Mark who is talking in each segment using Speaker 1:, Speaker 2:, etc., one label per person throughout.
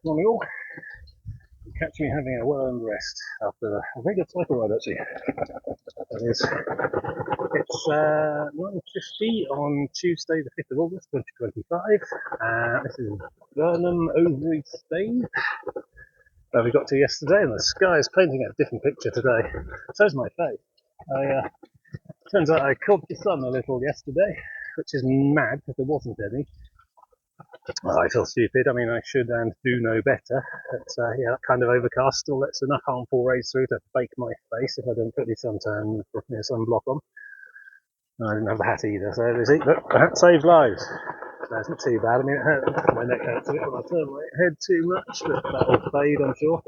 Speaker 1: Morning all. Catch me having a well-earned rest after a very good cycle ride actually. It's 9:50 on Tuesday the 5th of August 2025. This is Burnham, Overy, Staithe. Where we got to yesterday, and the sky is painting a different picture today. So's my face. Turns out I caught the sun a little yesterday, which is mad because there wasn't any. Well, I feel stupid. I mean, I should and do know better. But yeah, that kind of overcast still lets enough harmful rays through to bake my face if I don't put any sunblock on. I didn't have the hat either, so busy. But the hat saves lives. So it's not too bad. I mean, it hurt, my neck hurts a bit when I turn my head too much, but that'll fade, I'm sure.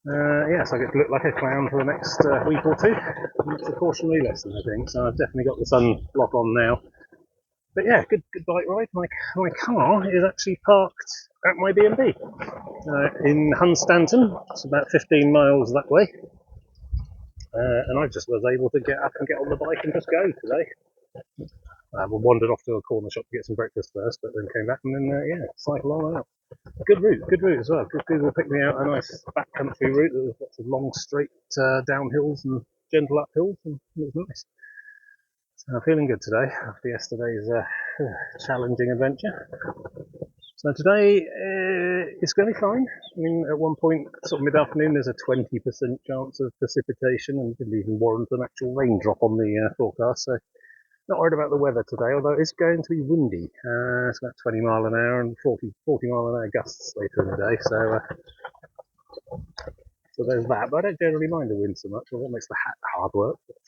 Speaker 1: Yeah, so I get to look like a clown for the next week or two. It's a cautionary lesson, I think. So I've definitely got the sunblock on now. But yeah, good bike ride. My car is actually parked at my B&B in Hunstanton. It's about 15 miles that way. And I just was able to get up and get on the bike and just go today. I wandered off to a corner shop to get some breakfast first, but then came back and then, yeah, cycle on out. Good route as well. Google picked me out a nice backcountry route that was lots of long, straight downhills and gentle uphills, and it was nice. So I'm feeling good today after yesterday's challenging adventure. So today it's going to be fine. I mean, at one point, sort of mid-afternoon, there's a 20% chance of precipitation, and didn't even warrant an actual raindrop on the forecast. So not worried about the weather today, although it's going to be windy. It's about 20 mile an hour and 40 mile an hour gusts later in the day. So there's that. But I don't generally mind the wind so much. Well, that makes the hat hard work. But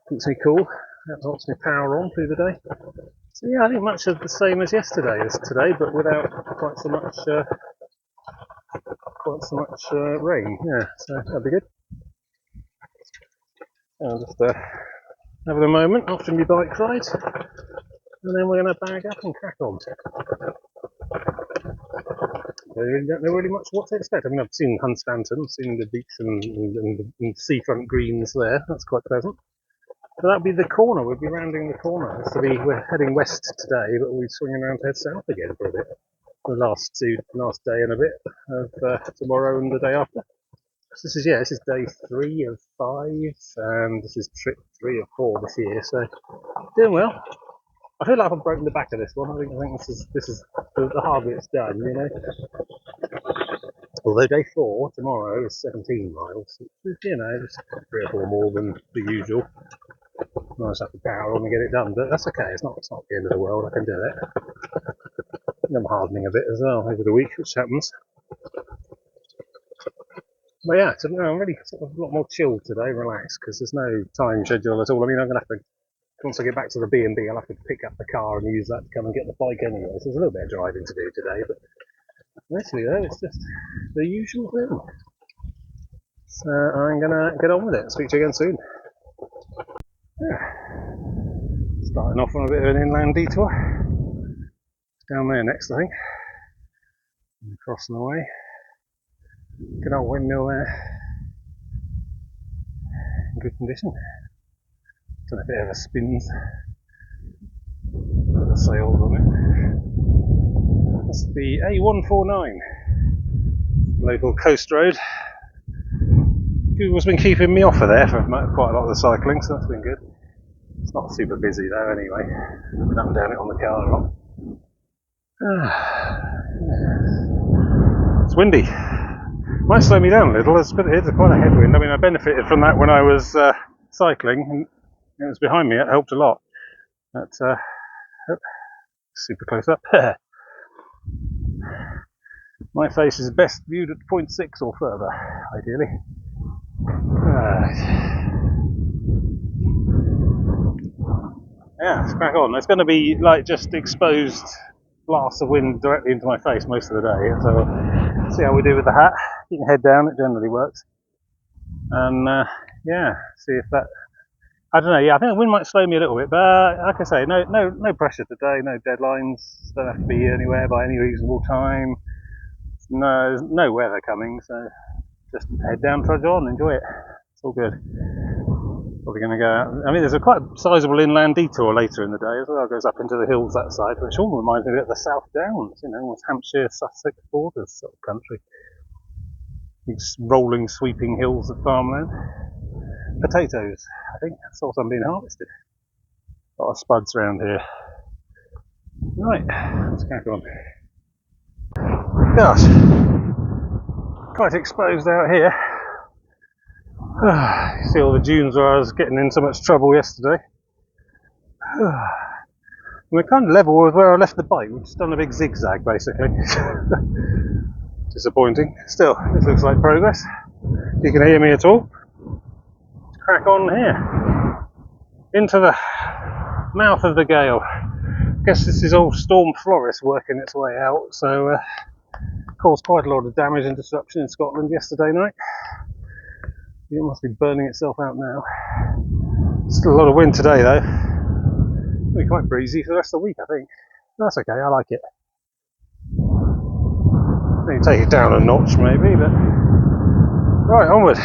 Speaker 1: keeps me cool. That helps me power on through the day. So yeah, I think much of the same as yesterday as today, but without quite so much rain. Yeah, so that'll be good. I'll just having a moment after my bike ride, and then we're going to bag up and crack on. I don't know really much what to expect. I mean, I've seen Hunstanton, seen the beach and seafront greens there. That's quite pleasant. So that'll be the corner. We'll be rounding the corner. We're heading west today, but we'll be swinging around to head south again for a bit. The last day and a bit of tomorrow and the day after. So this is day 3 of 5, and this is trip 3 of 4 this year. So doing well. I feel like I've broken the back of this one. I think this is the hard bit's done, you know. Although day 4 tomorrow is 17 miles, which is, you know, just 3 or 4 more than the usual. I just have to power on and get it done, but that's okay. It's not the end of the world. I can do it. I'm hardening a bit as well over the week, which happens. But yeah, so I'm really sort of a lot more chilled today, relaxed, because there's no time schedule at all. I mean, I'm going to have to, once I get back to the B&B, I'll have to pick up the car and use that to come and get the bike anyway. So there's a little bit of driving to do today, but mostly though, it's just the usual thing. So I'm going to get on with it. Speak to you again soon. Yeah. Starting off on a bit of an inland detour. Down there next, I think. And crossing the way. Good old windmill there. In good condition. Done a bit of a spins. Put the sails on it. That's the A149. Local coast road. Google's been keeping me off of there for quite a lot of the cycling, so that's been good. It's not super busy though anyway. I've been up and down it on the car a lot. It's windy. Might slow me down a little. It's quite a headwind. I mean, I benefited from that when I was cycling, and it was behind me. It helped a lot. But super close up. My face is best viewed at 0.6 or further, ideally. Yeah, let's crack on. It's going to be like just exposed blasts of wind directly into my face most of the day. So see how we do with the hat. Keep your head down, it generally works. And yeah, see if that. I don't know. Yeah, I think the wind might slow me a little bit, but like I say, no pressure today, no deadlines. Don't have to be anywhere by any reasonable time. No weather coming, so just head down, trudge on, enjoy it. It's all good. Probably going to go out. I mean, there's a quite sizable inland detour later in the day as well. It goes up into the hills that side, which all reminds me of the South Downs, you know, almost Hampshire, Sussex borders sort of country. These rolling, sweeping hills of farmland. Potatoes, I think. I saw some being harvested. A lot of spuds around here. Right, let's crack on. Gosh, quite exposed out here. You see all the dunes where I was getting in so much trouble yesterday. We're kind of level with where I left the bike. We've just done a big zigzag basically. Disappointing. Still, this looks like progress. If you can hear me at all, let's crack on here. Into the mouth of the gale. I guess this is all storm florist working its way out, so caused quite a lot of damage and disruption in Scotland yesterday night. It must be burning itself out now. Still a lot of wind today though. It'll be quite breezy for the rest of the week, I think. That's okay, I like it. Maybe take it down a notch maybe, but... Right, onward.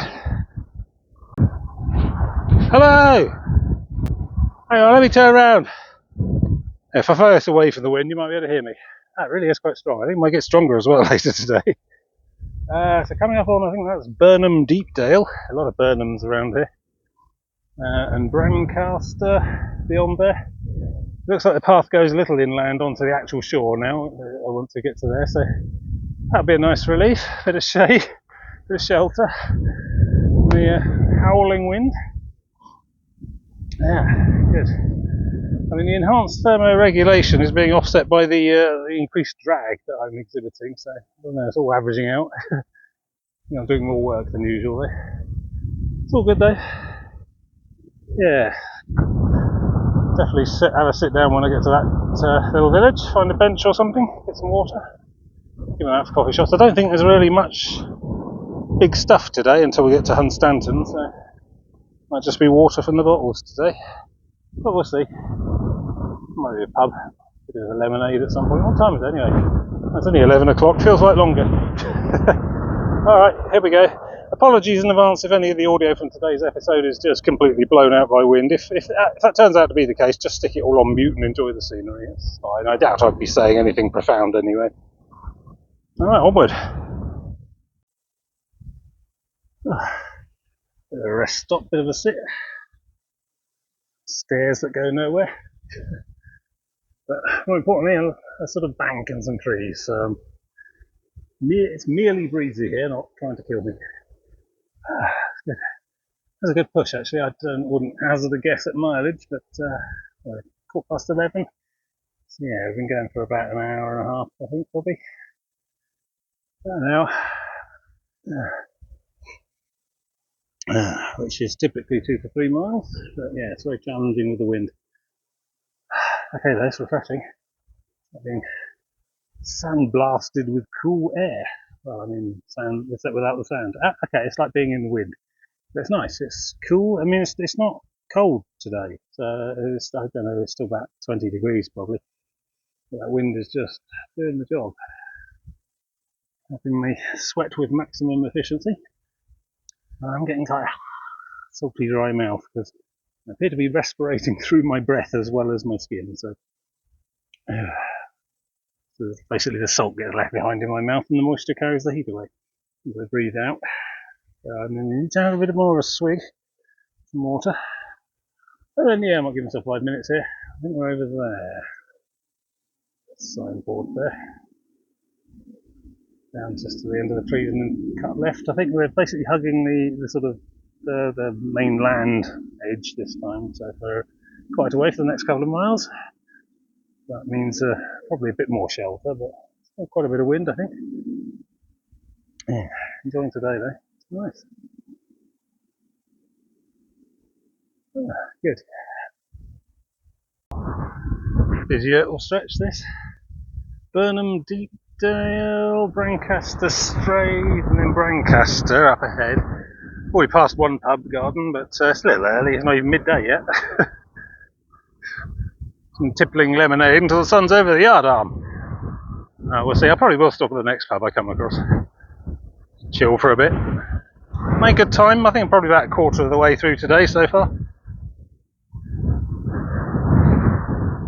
Speaker 1: Hello! Hang on, let me turn around. If I focus away from the wind, you might be able to hear me. That really is quite strong. I think it might get stronger as well later today. So coming up on, I think that's Burnham Deepdale. A lot of Burnhams around here. And Brancaster beyond there. Looks like the path goes a little inland onto the actual shore now. I want to get to there, so that'll be a nice relief. Bit of shade, bit of shelter. The howling wind. Yeah, good. I mean, the enhanced thermoregulation is being offset by the increased drag that I'm exhibiting, so I don't know, it's all averaging out. I'm doing more work than usual there. It's all good though. Yeah. Definitely have a sit down when I get to that little village, find a bench or something, get some water. Give out for coffee shops. I don't think there's really much big stuff today until we get to Hunstanton, so might just be water from the bottles today. But we'll see. Might be a pub. A bit of a lemonade at some point. What time is it anyway? It's only 11 o'clock. Feels like longer. Alright, here we go. Apologies in advance if any of the audio from today's episode is just completely blown out by wind. If that turns out to be the case, just stick it all on mute and enjoy the scenery. It's fine. I doubt I'd be saying anything profound anyway. Alright, onward. Bit of a rest stop, bit of a sit. Stairs that go nowhere. But more importantly, a sort of bank and some trees. It's merely breezy here, not trying to kill me. It's good. That's a good push actually. I wouldn't hazard a guess at mileage, but 11:15. So yeah, we've been going for about an hour and a half, I think, probably. About an hour. Which is typically 2 to 3 miles, but yeah, it's very challenging with the wind. Okay, that's refreshing. I've been sandblasted with cool air. Well, I mean, sand except without the sand. Okay, it's like being in the wind. But it's nice. It's cool. I mean, it's not cold today. So I don't know. It's still about 20 degrees probably. But that wind is just doing the job, helping me sweat with maximum efficiency. I'm getting quite salty, dry mouth because I appear to be respirating through my breath as well as my skin. So basically the salt gets left behind in my mouth and the moisture carries the heat away. As I breathe out. And then you need to have a bit more of a swig, some water. And then yeah, I might give myself 5 minutes here. I think we're over there. Signboard there. Down just to the end of the trees and then cut left. I think we're basically hugging the sort of the mainland edge this time, so we're quite away for the next couple of miles. That means probably a bit more shelter, but still quite a bit of wind, I think. Yeah, enjoying today though. It's nice. Good. Busy little stretch this. Burnham Deepdale, Brancaster Staithe, and then Brancaster up ahead. Already passed one pub garden, but it's a little early. It's not even midday yet. Some tippling lemonade until the sun's over the yard arm. We'll see. I probably will stop at the next pub I come across. Chill for a bit. Make good time. I think I'm probably about a quarter of the way through today so far.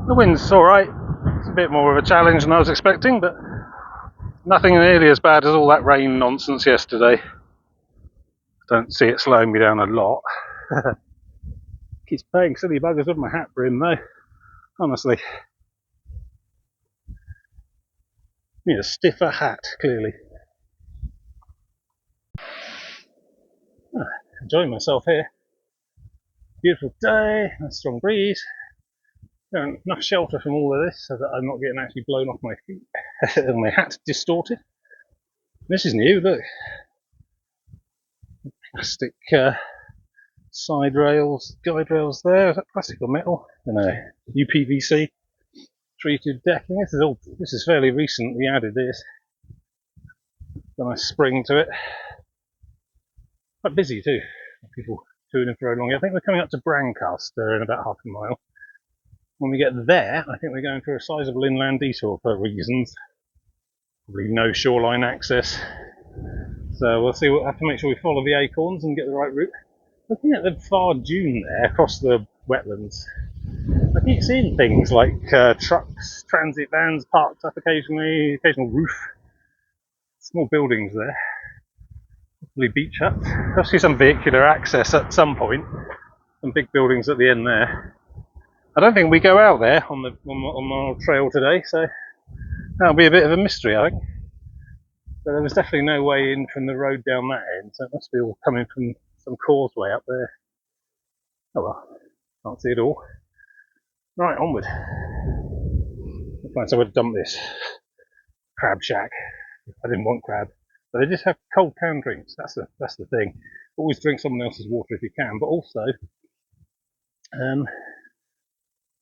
Speaker 1: The wind's alright. It's a bit more of a challenge than I was expecting, but nothing nearly as bad as all that rain nonsense yesterday. Don't see it slowing me down a lot. Keeps playing silly buggers with my hat brim though. Honestly. Need a stiffer hat, clearly. Enjoying myself here. Beautiful day, a strong breeze. Enough shelter from all of this so that I'm not getting actually blown off my feet and my hat distorted. This is new, look. Plastic side rails, guide rails there. Is that plastic or metal? I don't know. UPVC treated decking. This is fairly recent. We added this. Got a nice spring to it. Quite busy too. People to and fro along. I think we're coming up to Brancaster in about half a mile. When we get there, I think we're going through a sizable inland detour for reasons. Probably no shoreline access. So we'll see. We'll have to make sure we follow the acorns and get the right route. Looking at the far dune there across the wetlands, I keep seeing things like trucks, transit vans parked up occasionally, occasional roof, small buildings there. Probably beach huts. I'll see some vehicular access at some point. Some big buildings at the end there. I don't think we go out there on our trail today, so that'll be a bit of a mystery, I think. But there was definitely no way in from the road down that end, so it must be all coming from some causeway up there. Oh well, can't see it all. Right, onward. We'll find somewhere to dump this crab shack. I didn't want crab, but they just have cold canned drinks. That's the thing. Always drink someone else's water if you can, but also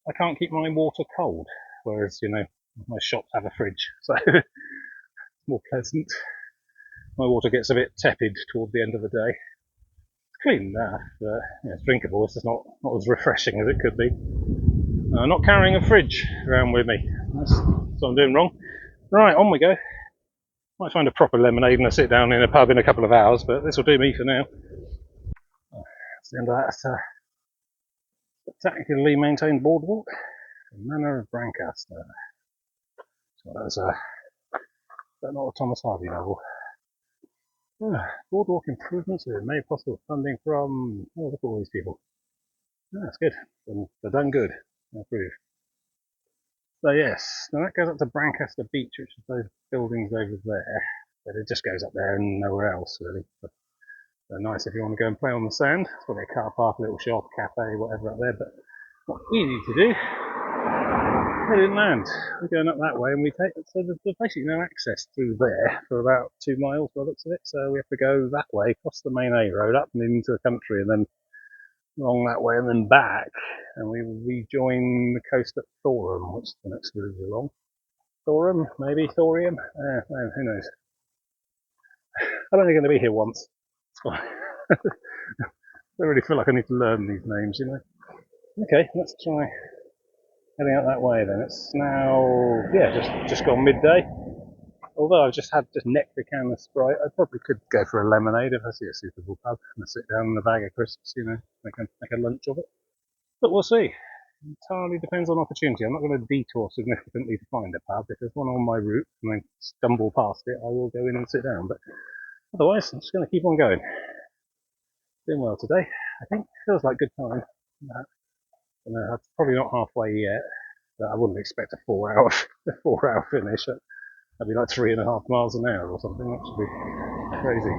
Speaker 1: I can't keep my water cold, whereas, you know, my shops have a fridge, so it's more pleasant. My water gets a bit tepid toward the end of the day. It's clean enough, but it's drinkable. It's just not as refreshing as it could be. I'm not carrying a fridge around with me. That's what I'm doing wrong. Right, on we go. Might find a proper lemonade and I'll sit down in a pub in a couple of hours, but this will do me for now. That's the end of that spectacularly maintained boardwalk. The Manor of Brancaster. So that's not a Thomas Hardy novel. Boardwalk improvements have been made possible with funding from. Oh, look at all these people. That's good. They're done good. I approve. So yes, now that goes up to Brancaster Beach, which is those buildings over there. But it just goes up there and nowhere else really. But they're nice if you want to go and play on the sand. It's got a car park, a little shop, cafe, whatever up there. But what we need to do, head inland. We're going up that way, and so there's basically no access through there for about 2 miles by the looks of it. So we have to go that way, across the main A road, up and into the country, and then along that way, and then back, and we will rejoin the coast at Thorham, which is the next village along. Thorham, maybe Thorium. Who knows? I'm only going to be here once. It's fine. I don't really feel like I need to learn these names, you know. Okay, let's try heading out that way then. It's now, just gone midday. Although I've just necked a can of Sprite, I probably could go for a lemonade if I see a suitable pub and sit down in a bag of crisps, you know, make a lunch of it. But we'll see. Entirely depends on opportunity. I'm not going to detour significantly to find a pub. If there's one on my route and I stumble past it, I will go in and sit down. But otherwise, I'm just going to keep on going. Doing well today, I think. Feels like good time. I'm probably not halfway yet, but I wouldn't expect a 4-hour finish. That'd be like 3.5 miles an hour or something. That should be crazy.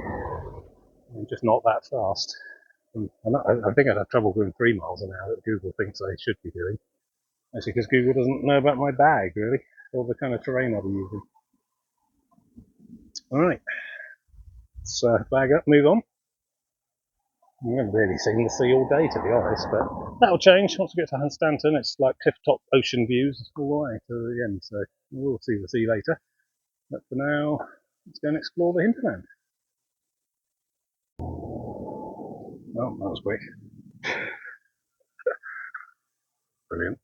Speaker 1: I'm just not that fast. I think I'd have trouble doing 3 miles an hour that Google thinks I should be doing. Actually, because Google doesn't know about my bag, really, or the kind of terrain I'll be using. Alright, let's bag up, move on. I haven't really seen the sea all day, to be honest, but that'll change. Once we get to Hunstanton, it's like cliff-top ocean views all the way to the end, so we'll see the sea later. But for now, let's go and explore the hinterland. Oh, that was quick. Brilliant.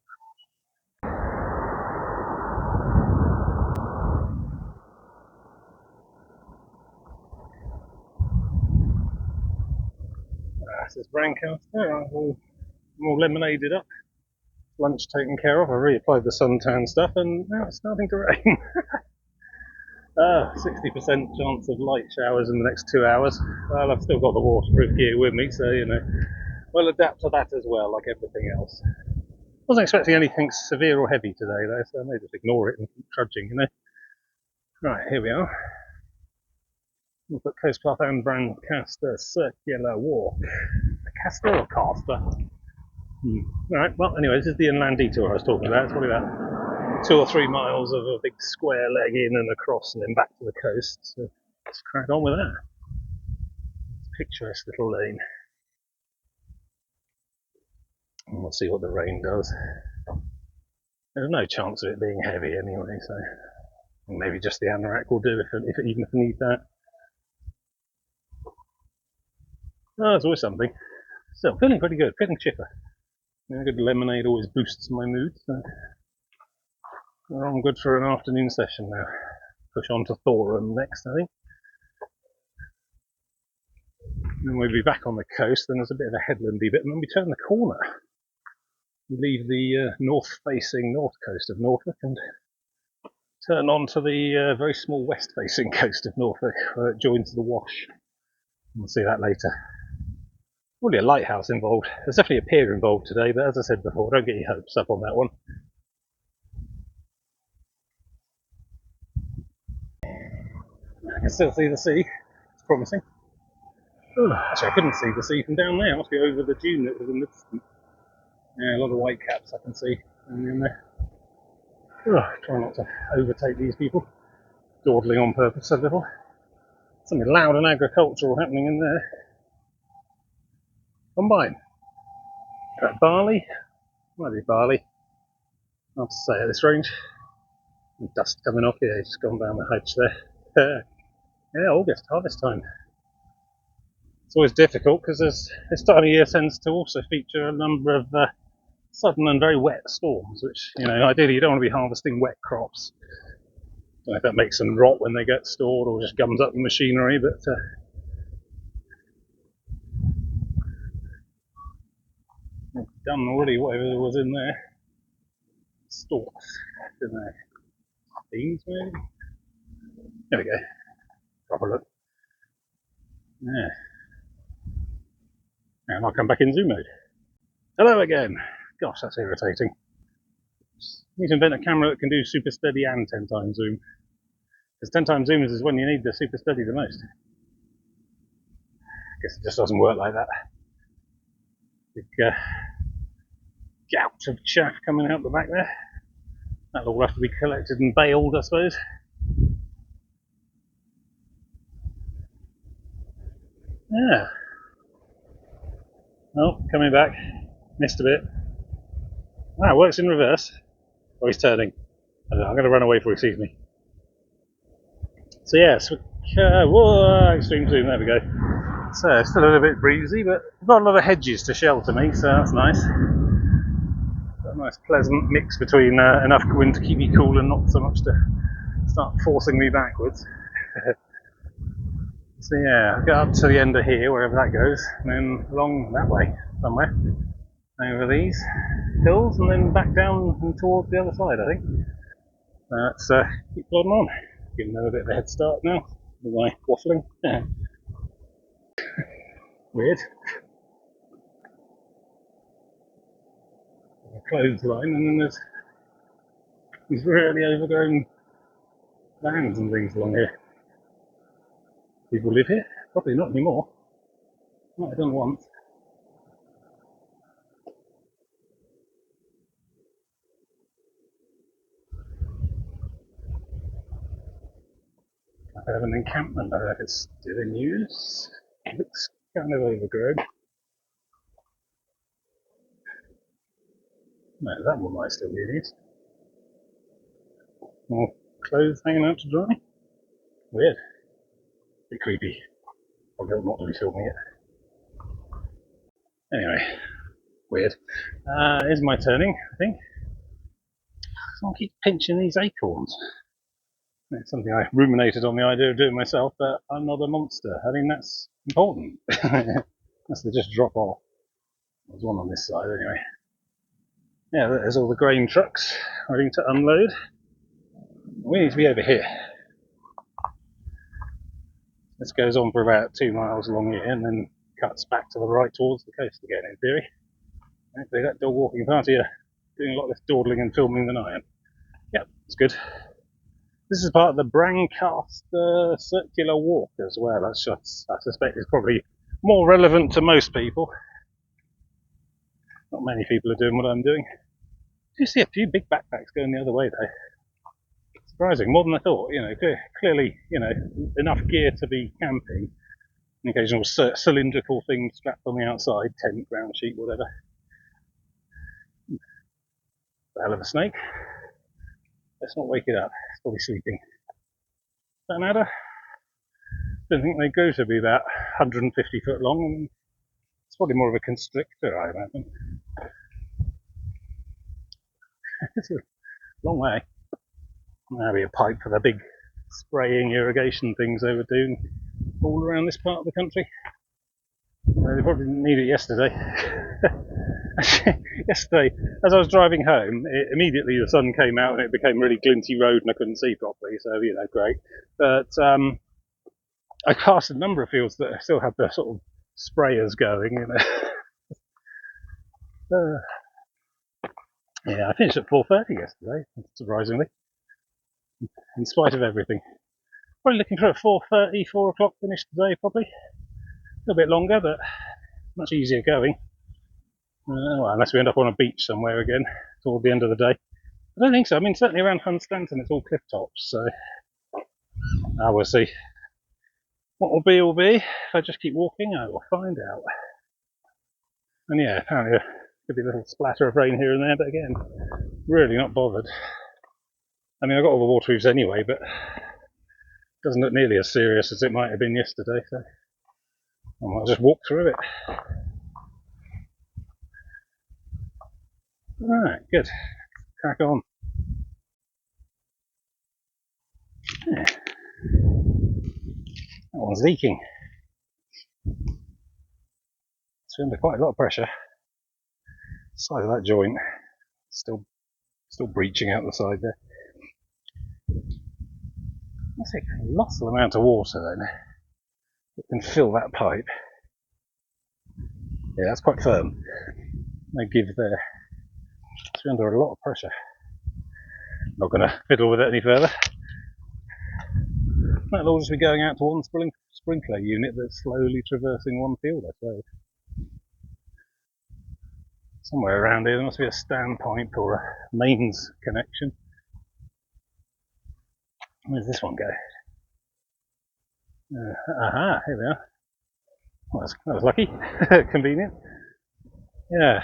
Speaker 1: This is Brancaster. I'm all lemonaded up. lunch taken care of. I reapplied the suntan stuff and now it's starting to rain. 60% chance of light showers in the next 2 hours. Well, I've still got the waterproof gear with me, so we'll adapt to that as well, like everything else. Wasn't expecting anything severe or heavy today though, so I may just ignore it and keep trudging. Right, here we are. We'll put Coast Path and Brancaster Circular Walk. A caster or caster? Alright, well anyway, this is the inland detour I was talking about. It's probably about 2 or 3 miles of a big square leg in and across and then back to the coast. So let's crack on with that. Picturesque little lane. And we'll see what the rain does. There's no chance of it being heavy anyway, so maybe just the anorak will do even if I need that. Oh, there's always something. Still, feeling pretty good, feeling chipper. A good lemonade always boosts my mood, so we're on good for an afternoon session now. Push on to Thorham next, I think. Then we'll be back on the coast, then there's a bit of a headlandy bit, and then we turn the corner. We leave the north-facing north coast of Norfolk and turn on to the very small west-facing coast of Norfolk, where it joins the Wash. We'll see that later. Probably a lighthouse involved. There's definitely a pier involved today, but as I said before, don't get your hopes up on that one. I can still see the sea. It's promising. Actually, I couldn't see the sea from down there. It must be over the dune that was in the distance. Yeah, a lot of white caps I can see in there. Try not to overtake these people. Dawdling on purpose a little. Something loud and agricultural happening in there. Combine. Is that barley? Might be barley. Hard to say at this range. And dust coming off here, just gone down the hedge there. Yeah, August, harvest time. It's always difficult because this time of year tends to also feature a number of sudden and very wet storms, which, ideally you don't want to be harvesting wet crops. I don't know if that makes them rot when they get stored or just gums up the machinery, but I've done already whatever there was in there. Stalks, I don't know. Beans maybe? There we go. Proper look. Yeah. And I'll come back in zoom mode. Hello again. Gosh, that's irritating. Need to invent a camera that can do super steady and 10 times zoom. Because 10 times zoom is when you need the super steady the most. I guess it just doesn't work like that. Big gout of chaff coming out the back there. That'll all have to be collected and baled, I suppose. Yeah. Oh, coming back. Missed a bit. Ah, it works in reverse. Oh, he's turning. I don't know, I'm going to run away before he sees me. So yeah, whoa, extreme zoom, there we go. So, it's still a little bit breezy, but we've got a lot of hedges to shelter me, so that's nice. Got a nice pleasant mix between enough wind to keep me cool and not so much to start forcing me backwards. So yeah, I'll get up to the end of here, wherever that goes, and then along that way, somewhere, over these hills, and then back down and towards the other side, I think. Let's keep plodding on. Giving them a bit of a head start now, with my waffling. Weird. A clothesline, and then there's these really overgrown lands and things along here. People live here? Probably not anymore. Might have done once. I have an encampment. I don't know if it's still in use. It looks kind of overgrown. No, that one might still be in use. More clothes hanging out to dry. Weird. A bit creepy. I'll go not to be filming it. Anyway, weird. Here's my turning, I think. Someone keeps pinching these acorns. It's something I ruminated on the idea of doing myself, but I'm not a monster. I think that's important. Unless they just drop off. There's one on this side anyway. Yeah, there's all the grain trucks ready to unload. We need to be over here. This goes on for about 2 miles along here and then cuts back to the right towards the coast again, in theory. Hopefully that dog walking party are doing a lot less dawdling and filming than I am. Yep, it's good. This is part of the Brancaster Circular Walk as well. I suspect it's probably more relevant to most people. Not many people are doing what I'm doing. You see a few big backpacks going the other way though. Surprising, more than I thought. Clearly, enough gear to be camping. An occasional cylindrical thing strapped on the outside, tent, ground sheet, whatever. The hell of a snake. Let's not wake it up. It's probably sleeping. Does that matter? Don't think they grow to be about 150 foot long. It's probably more of a constrictor, I imagine. It's a long way. That'll be a pipe for the big spraying irrigation things they were doing all around this part of the country. They probably didn't need it yesterday. Yesterday, as I was driving home, immediately the sun came out and it became really glinty road and I couldn't see properly, so great. But I passed a number of fields that still had the sort of sprayers going. Yeah, I finished at 4:30 yesterday, surprisingly, in spite of everything. Probably looking for a 4:30, 4 o'clock finish today, probably. A little bit longer, but much easier going. Well, unless we end up on a beach somewhere again toward the end of the day. I don't think so. I mean, certainly around Hunstanton it's all cliff tops, so we'll see. What will be. If I just keep walking, I will find out. And yeah, apparently there could be a little splatter of rain here and there, but again, really not bothered. I mean, I've got all the waterproofs anyway, but it doesn't look nearly as serious as it might have been yesterday, so I might just walk through it. Alright, good. Crack on. Yeah. That one's leaking. It's under quite a lot of pressure. Side of that joint still breaching out the side there. That's a colossal amount of water then. It can fill that pipe. Yeah, that's quite firm. No give there. It's under a lot of pressure. Not going to fiddle with it any further. That'll all just be going out to one sprinkler unit that's slowly traversing one field, I suppose. Somewhere around here there must be a standpipe or a mains connection. Where's this one go? Aha, here we are. Well, that was lucky. Convenient. Yeah.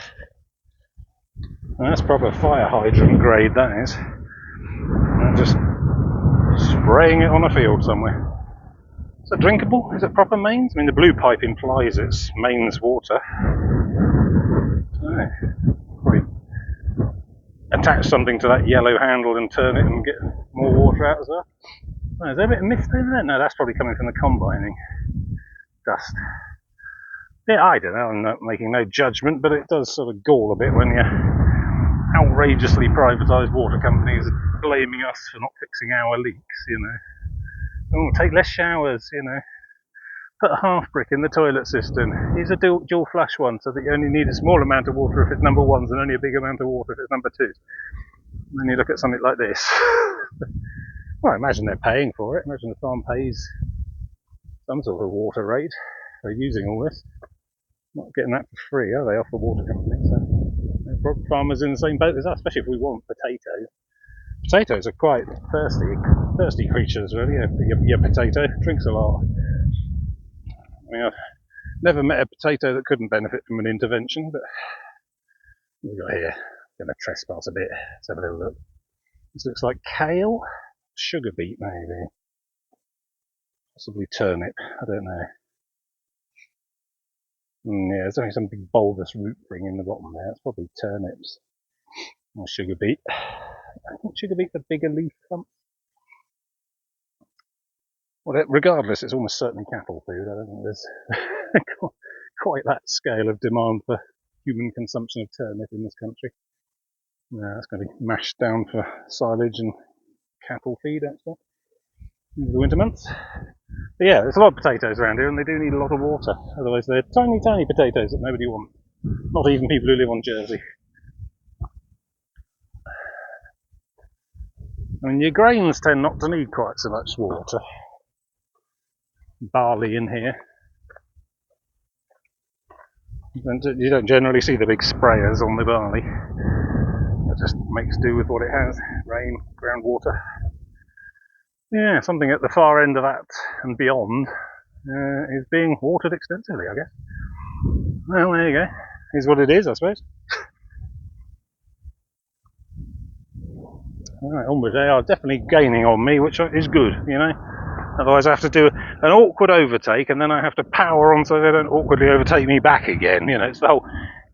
Speaker 1: Well, that's proper fire hydrant grade, that is. And just spraying it on a field somewhere. Is it drinkable? Is it proper mains? I mean, the blue pipe implies it's mains water. Probably attach something to that yellow handle and turn it and get more water out as well. Oh, is there a bit of mist in there? No, that's probably coming from the combining dust. Yeah, I don't know, I'm not making no judgment, but it does sort of gall a bit when your outrageously privatised water companies are blaming us for not fixing our leaks, Oh, take less showers, Put a half brick in the toilet system. Use a dual flush one so that you only need a small amount of water if it's number ones and only a big amount of water if it's number twos. And then you look at something like this. Well, I imagine they're paying for it. Imagine the farm pays some sort of water rate for using all this. Not getting that for free, are they, off the water company? So farmers in the same boat as us, especially if we want potatoes. Potatoes are quite thirsty creatures, really. Your potato drinks a lot. I mean, I've never met a potato that couldn't benefit from an intervention, but we've got here. I'm going to trespass a bit. Let's have a little look. This looks like kale, sugar beet maybe, possibly turnip. I don't know. Yeah, there's only some big bulbous root ring in the bottom there. It's probably turnips or sugar beet. I think sugar beet's a bigger leaf clump. Well, regardless, it's almost certainly cattle food. I don't think there's quite that scale of demand for human consumption of turnip in this country. Yeah, that's going to be mashed down for silage and cattle feed actually in the winter months. But yeah, there's a lot of potatoes around here, and they do need a lot of water. Otherwise, they're tiny, tiny potatoes that nobody wants. Not even people who live on Jersey. I mean, your grains tend not to need quite so much water. Barley in here. You don't generally see the big sprayers on the barley. It just makes do with what it has. Rain, groundwater. Yeah, something at the far end of that and beyond is being watered extensively, I guess. Well, there you go. Is what it is, I suppose. Alright, onwards. They are definitely gaining on me, which is good, you know. Otherwise I have to do an awkward overtake and then I have to power on so they don't awkwardly overtake me back again. You know, it's the whole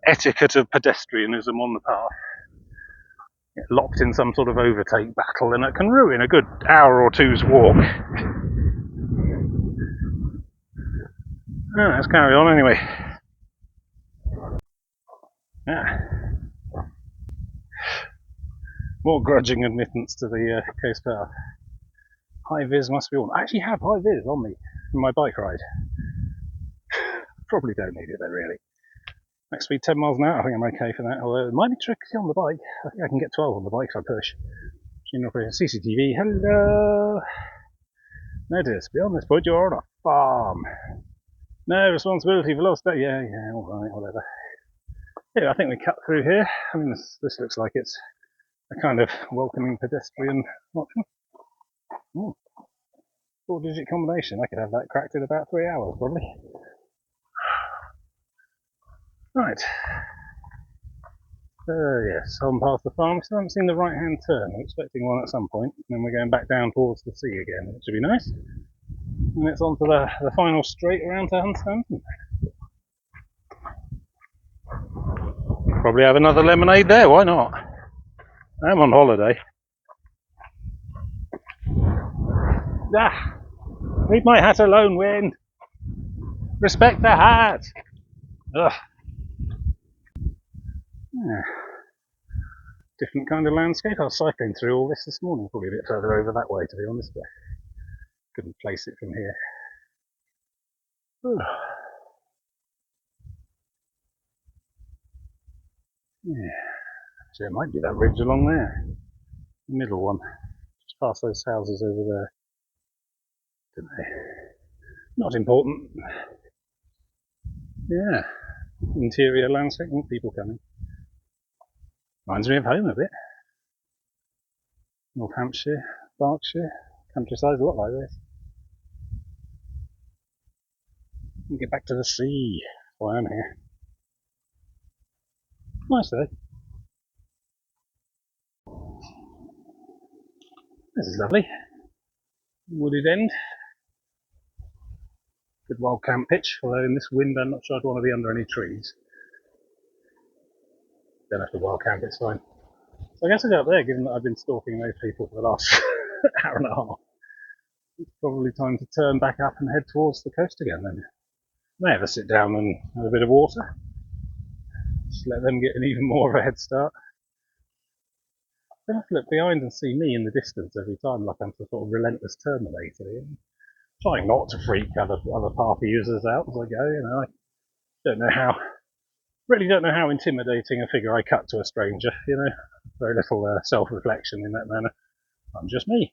Speaker 1: etiquette of pedestrianism on the path. Get locked in some sort of overtake battle and it can ruin a good hour or two's walk. Oh, let's carry on anyway. Yeah. More grudging admittance to the coast path. High vis must be on. I actually have high vis on me in my bike ride. Probably don't need it though, really. Max speed 10 miles an hour, I think I'm okay for that. Although it might be tricky on the bike. I think I can get 12 on the bike if I push. CCTV, hello! Notice, beyond this point you're on a farm. No responsibility for lost day. Yeah, alright, whatever. Yeah, I think we cut through here. I mean, this looks like it's a kind of welcoming pedestrian option. 4-digit combination. I could have that cracked in about 3 hours, probably. Right. Yes, on past the farm. Still haven't seen the right-hand turn. I'm expecting one at some point. Then we're going back down towards the sea again, which should be nice. And it's on to the final straight around to Hunstanton. Probably have another lemonade there, why not? I'm on holiday. Ah! Leave my hat alone, wind! Respect the hat! Ugh. Yeah. Different kind of landscape. I was cycling through all this morning, probably a bit further over that way to be honest, but couldn't place it from here. Yeah, so it might be that ridge along there, the middle one, just past those houses over there. Don't know. Not important. Yeah, interior landscape, people coming. Reminds me of home a bit. North Hampshire, Berkshire, countryside's a lot like this. And get back to the sea. That's why I'm here. Nice day. This is lovely. Wooded end. Good wild camp pitch, although in this wind I'm not sure I'd want to be under any trees. Don't have to wild camp, it's fine. So I guess I'll go up there, given that I've been stalking those people for the last hour and a half. It's probably time to turn back up and head towards the coast again then. May have a sit down and have a bit of water. Just let them get an even more of a head start. They have to look behind and see me in the distance every time, like I'm some sort of relentless Terminator. Trying not to freak other path users out as I go, you know. I really don't know how intimidating a figure I cut to a stranger, you know. Very little self-reflection in that manner. I'm just me.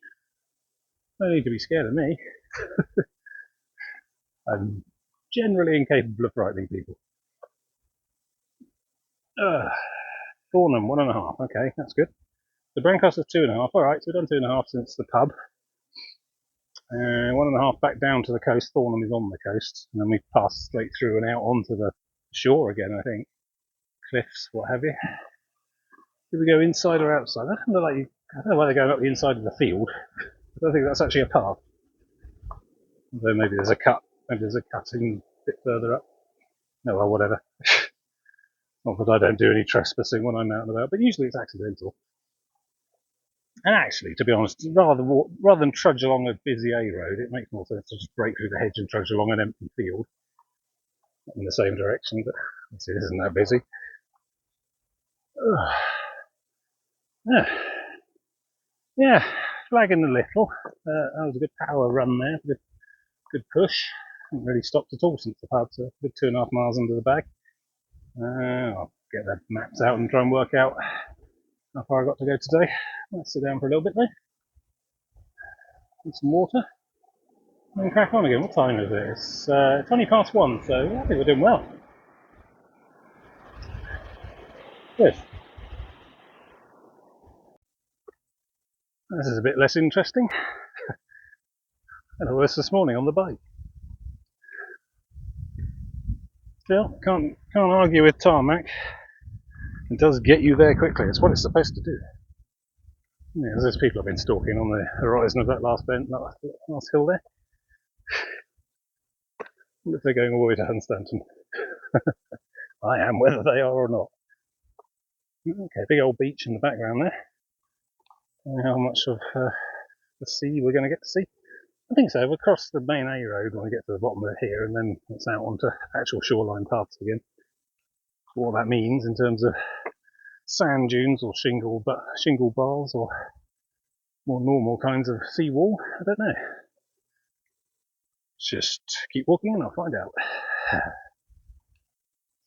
Speaker 1: No need to be scared of me. I'm generally incapable of frightening people. Burnham, 1.5. Okay, that's good. The Brancaster's 2.5. Alright, so we've done 2.5 since the pub. 1.5 back down to the coast. Thornham is on the coast. And then we pass straight through and out onto the shore again, I think. Cliffs, what have you. Did we go inside or outside? I don't know why they're going up the inside of the field. I don't think that's actually a path. Although maybe there's a cut. Maybe there's a cutting a bit further up. No, well, whatever. Not that I don't do any trespassing when I'm out and about, but usually it's accidental. And actually, to be honest, rather than trudge along a busy A road, it makes more sense to just break through the hedge and trudge along an empty field in the same direction. But obviously, it isn't that busy. Yeah, yeah, flagging a little. That was a good power run there, good push. Haven't really stopped at all since I've had a good 2.5 miles under the bag. I'll get the maps out and try and work out how far I got to go today. Let's sit down for a little bit though. Get some water. And crack on again. What time is it? It's 20 past 1, so I think we're doing well. Good. This is a bit less interesting. I had worse this morning on the bike. Still, can't argue with tarmac. It does get you there quickly. It's what it's supposed to do. Yeah, there's people have been stalking on the horizon of that last hill there. If they're going all the way to Hunstanton. I am, whether they are or not. Okay, big old beach in the background there. How much of the sea we're going to get to see? I think so. We'll cross the main A road when we get to the bottom of here, and then it's out onto actual shoreline paths again. What that means in terms of sand dunes or shingle bars or more normal kinds of seawall, I don't know. Just keep walking and I'll find out.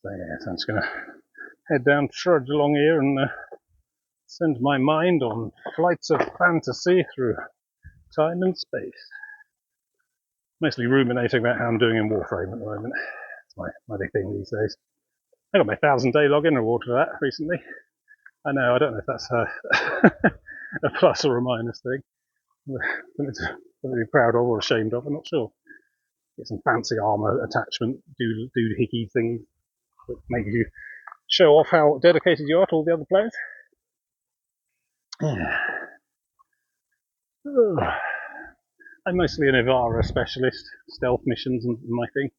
Speaker 1: So yeah, so I'm just going to head down, trudge along here and send my mind on flights of fantasy through time and space. Mostly ruminating about how I'm doing in Warframe at the moment. It's my big thing these days. I got my 1,000-day login reward for that recently. I know, I don't know if that's a plus or a minus thing. Something to be proud of or ashamed of, I'm not sure. Get some fancy armour attachment, do hickey things that make you show off how dedicated you are to all the other players. Yeah. I'm mostly an Ivara specialist, stealth missions and my thing.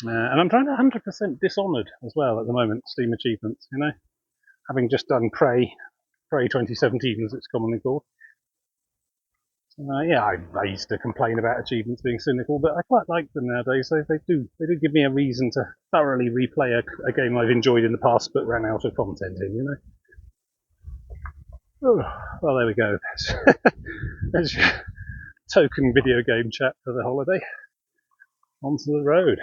Speaker 1: And I'm trying to 100% Dishonored as well at the moment, Steam achievements, you know? Having just done Prey 2017 as it's commonly called. Yeah, I used to complain about achievements being cynical, but I quite like them nowadays. They do give me a reason to thoroughly replay a game I've enjoyed in the past but ran out of content in, you know? Oh, well, there we go. There's your token video game chat for the holiday. Onto the road.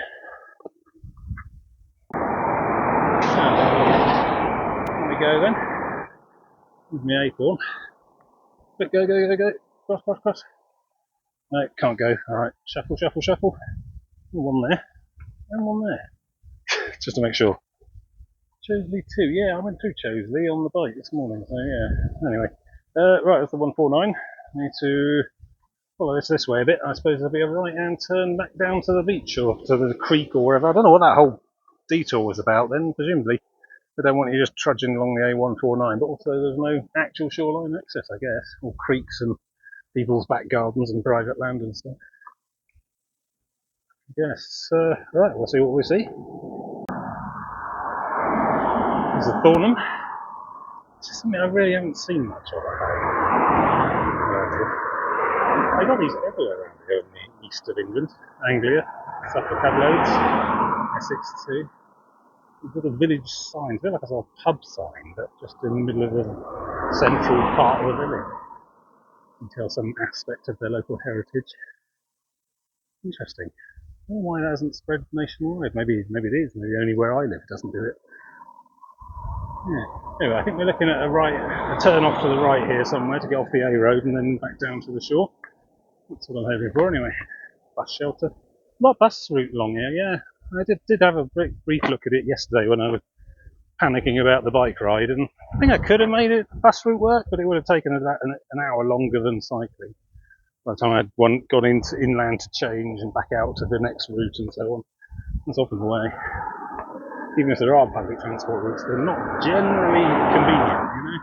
Speaker 1: So, here we go then. With my acorn. But go. Cross. No, can't go. Alright, shuffle. One there. And one there. Just to make sure. Chosley 2. Yeah, I went through Chosley on the bike this morning, so yeah. Anyway. Right, that's the 149. I need to follow this way a bit. I suppose there'll be a right hand turn back down to the beach or to the creek or wherever. I don't know what that whole detour was about then. Presumably they don't want you just trudging along the A149, but also there's no actual shoreline access, I guess, or creeks and people's back gardens and private land and stuff. Yes, right, we'll see what we see. This is Burnham. It's just something I really haven't seen much of. I got these everywhere around here in the east of England. Anglia, Suffolk had loads, Essex too. These little village signs, a bit like a sort of pub sign, but just in the middle of a central part of a village. You can tell some aspect of their local heritage. Interesting. I don't know why that hasn't spread nationwide. Maybe it is. Maybe only where I live doesn't do it. Yeah. Anyway, I think we're looking at a turn off to the right here somewhere to get off the A road and then back down to the shore. That's what I'm hoping for anyway. Bus shelter. Not bus route along here, yeah. I did have a brief look at it yesterday when I was panicking about the bike ride, and I think I could have made it bus route work, but it would have taken about an hour longer than cycling. By the time I'd gone into inland to change and back out to the next route and so on. That's often the way. Even if there are public transport routes, they're not generally convenient, you know.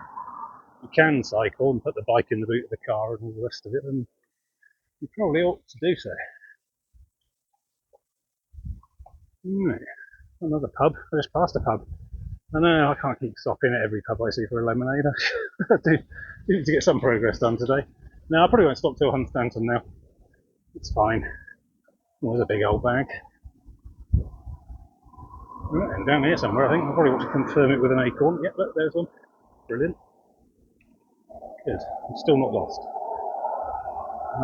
Speaker 1: You can cycle and put the bike in the boot of the car and all the rest of it, and you probably ought to do so. Right. Another pub. I just passed a pub. I know I can't keep stopping at every pub I see for a lemonade. I do need to get some progress done today. No, I probably won't stop till Hunstanton now. It's fine. Oh, there's a big old bag. Right, and down here somewhere, I think. I probably want to confirm it with an acorn. Yep, look, there's one. Brilliant. Good. I'm still not lost.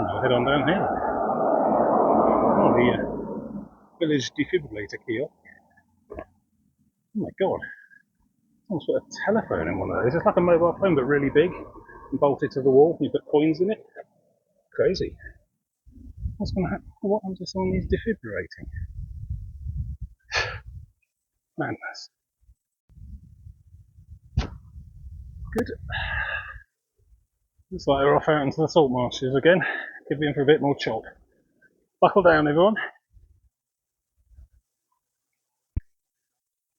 Speaker 1: I'll head on down here. Oh, the village defibrillator kiosk. Oh my god. Someone's put a telephone in one of those. It's like a mobile phone but really big and bolted to the wall. You put coins in it. Crazy. What's going to happen? What happens if someone needs defibrillating? Madness. Good. Looks like we're off out into the salt marshes again. Could be in for a bit more chop. Buckle down, everyone.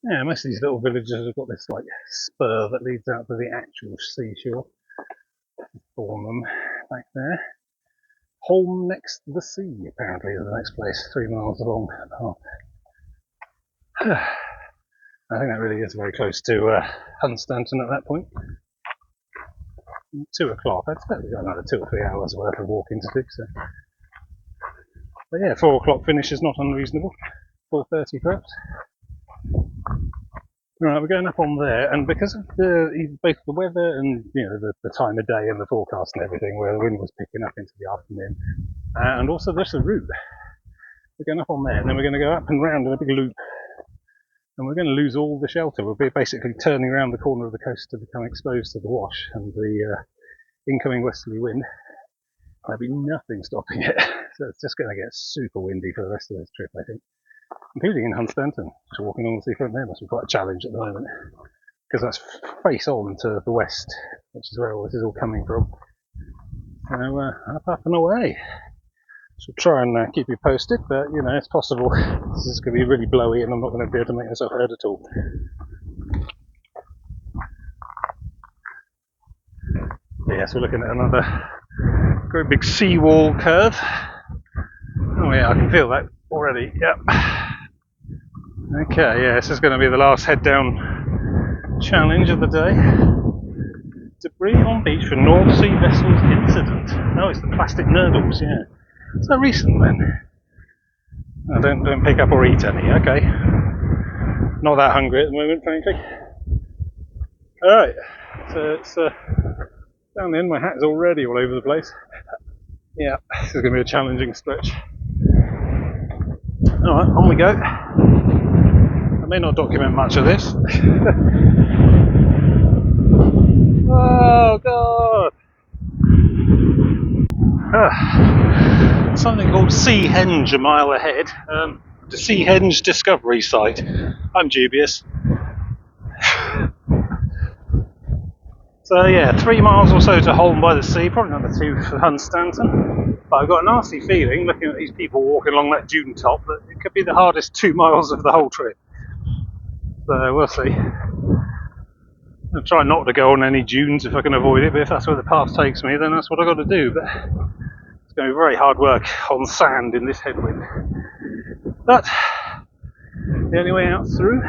Speaker 1: Yeah, most of these little villages have got this like spur that leads out to the actual seashore. Burnham back there. Holm next to the sea, apparently, is the next place, 3 miles along. Oh. I think that really is very close to Hunstanton at that point. 2 o'clock. I expect we've got another 2 or 3 hours worth of walking to do. So. But yeah, 4 o'clock finish is not unreasonable. 4:30 perhaps. Right, we're going up on there, and because of both the weather and the time of day and the forecast and everything, where the wind was picking up into the afternoon, and also there's the route. We're going up on there, and then we're going to go up and round in a big loop, and we're going to lose all the shelter. We'll be basically turning around the corner of the coast to become exposed to the wash and the incoming westerly wind. There'll be nothing stopping it, so it's just going to get super windy for the rest of this trip, I think. Including in Hunstanton, just walking on the seafront there must be quite a challenge at the moment, because that's face on to the west, which is where all this is all coming from. So up and away. So try and keep you posted, but it's possible this is going to be really blowy and I'm not going to be able to make myself heard at all. But yes, we're looking at another great big seawall curve. Oh yeah, I can feel that already. Yep. Okay, yeah, this is going to be the last head down challenge of the day. Debris on beach for North Sea vessels incident. Oh, it's the plastic nurdles, yeah. Is that recent then? Oh, don't pick up or eat any, okay. Not that hungry at the moment, frankly. Alright, so it's down the end, my hat's already all over the place. Yeah, this is going to be a challenging stretch. Alright, on we go. I may not document much of this. Oh god! Something called Seahenge a mile ahead. The Seahenge Discovery Site. I'm dubious. So yeah, 3 miles or so to Holm by the sea, probably another 2 for Hunstanton. But I've got a nasty feeling, looking at these people walking along that dune top, that it could be the hardest 2 miles of the whole trip. So we'll see. I'll try not to go on any dunes if I can avoid it, but if that's where the path takes me, then that's what I've got to do. But it's going to be very hard work on sand in this headwind. But the only way out through.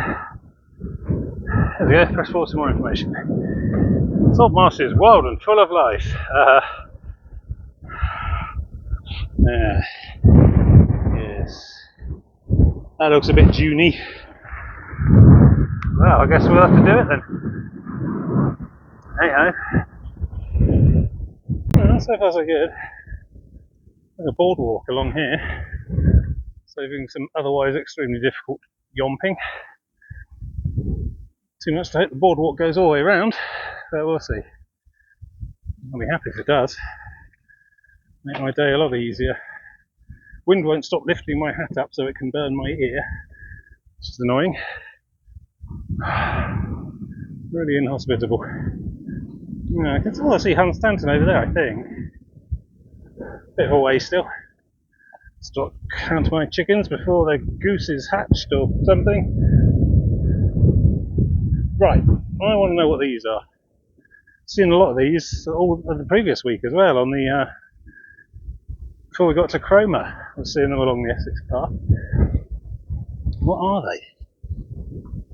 Speaker 1: There we go, press forward some more information. Salt marsh is wild and full of life. Yes. That looks a bit duney. Well, I guess we'll have to do it then. Hey ho. Well, so far so good. There's a boardwalk along here, saving some otherwise extremely difficult yomping. Too much to hope the boardwalk goes all the way around, but we'll see. I'll be happy if it does. Make my day a lot easier. Wind won't stop lifting my hat up so it can burn my ear, which is annoying. Really inhospitable. I can still see Hunstanton over there, I think. Bit of a way still. Stop count my chickens before the goose is hatched or something. Right, I want to know what these are. Seen a lot of these all the previous week as well. On the before we got to Cromer, I was seeing them along the Essex path. What are they?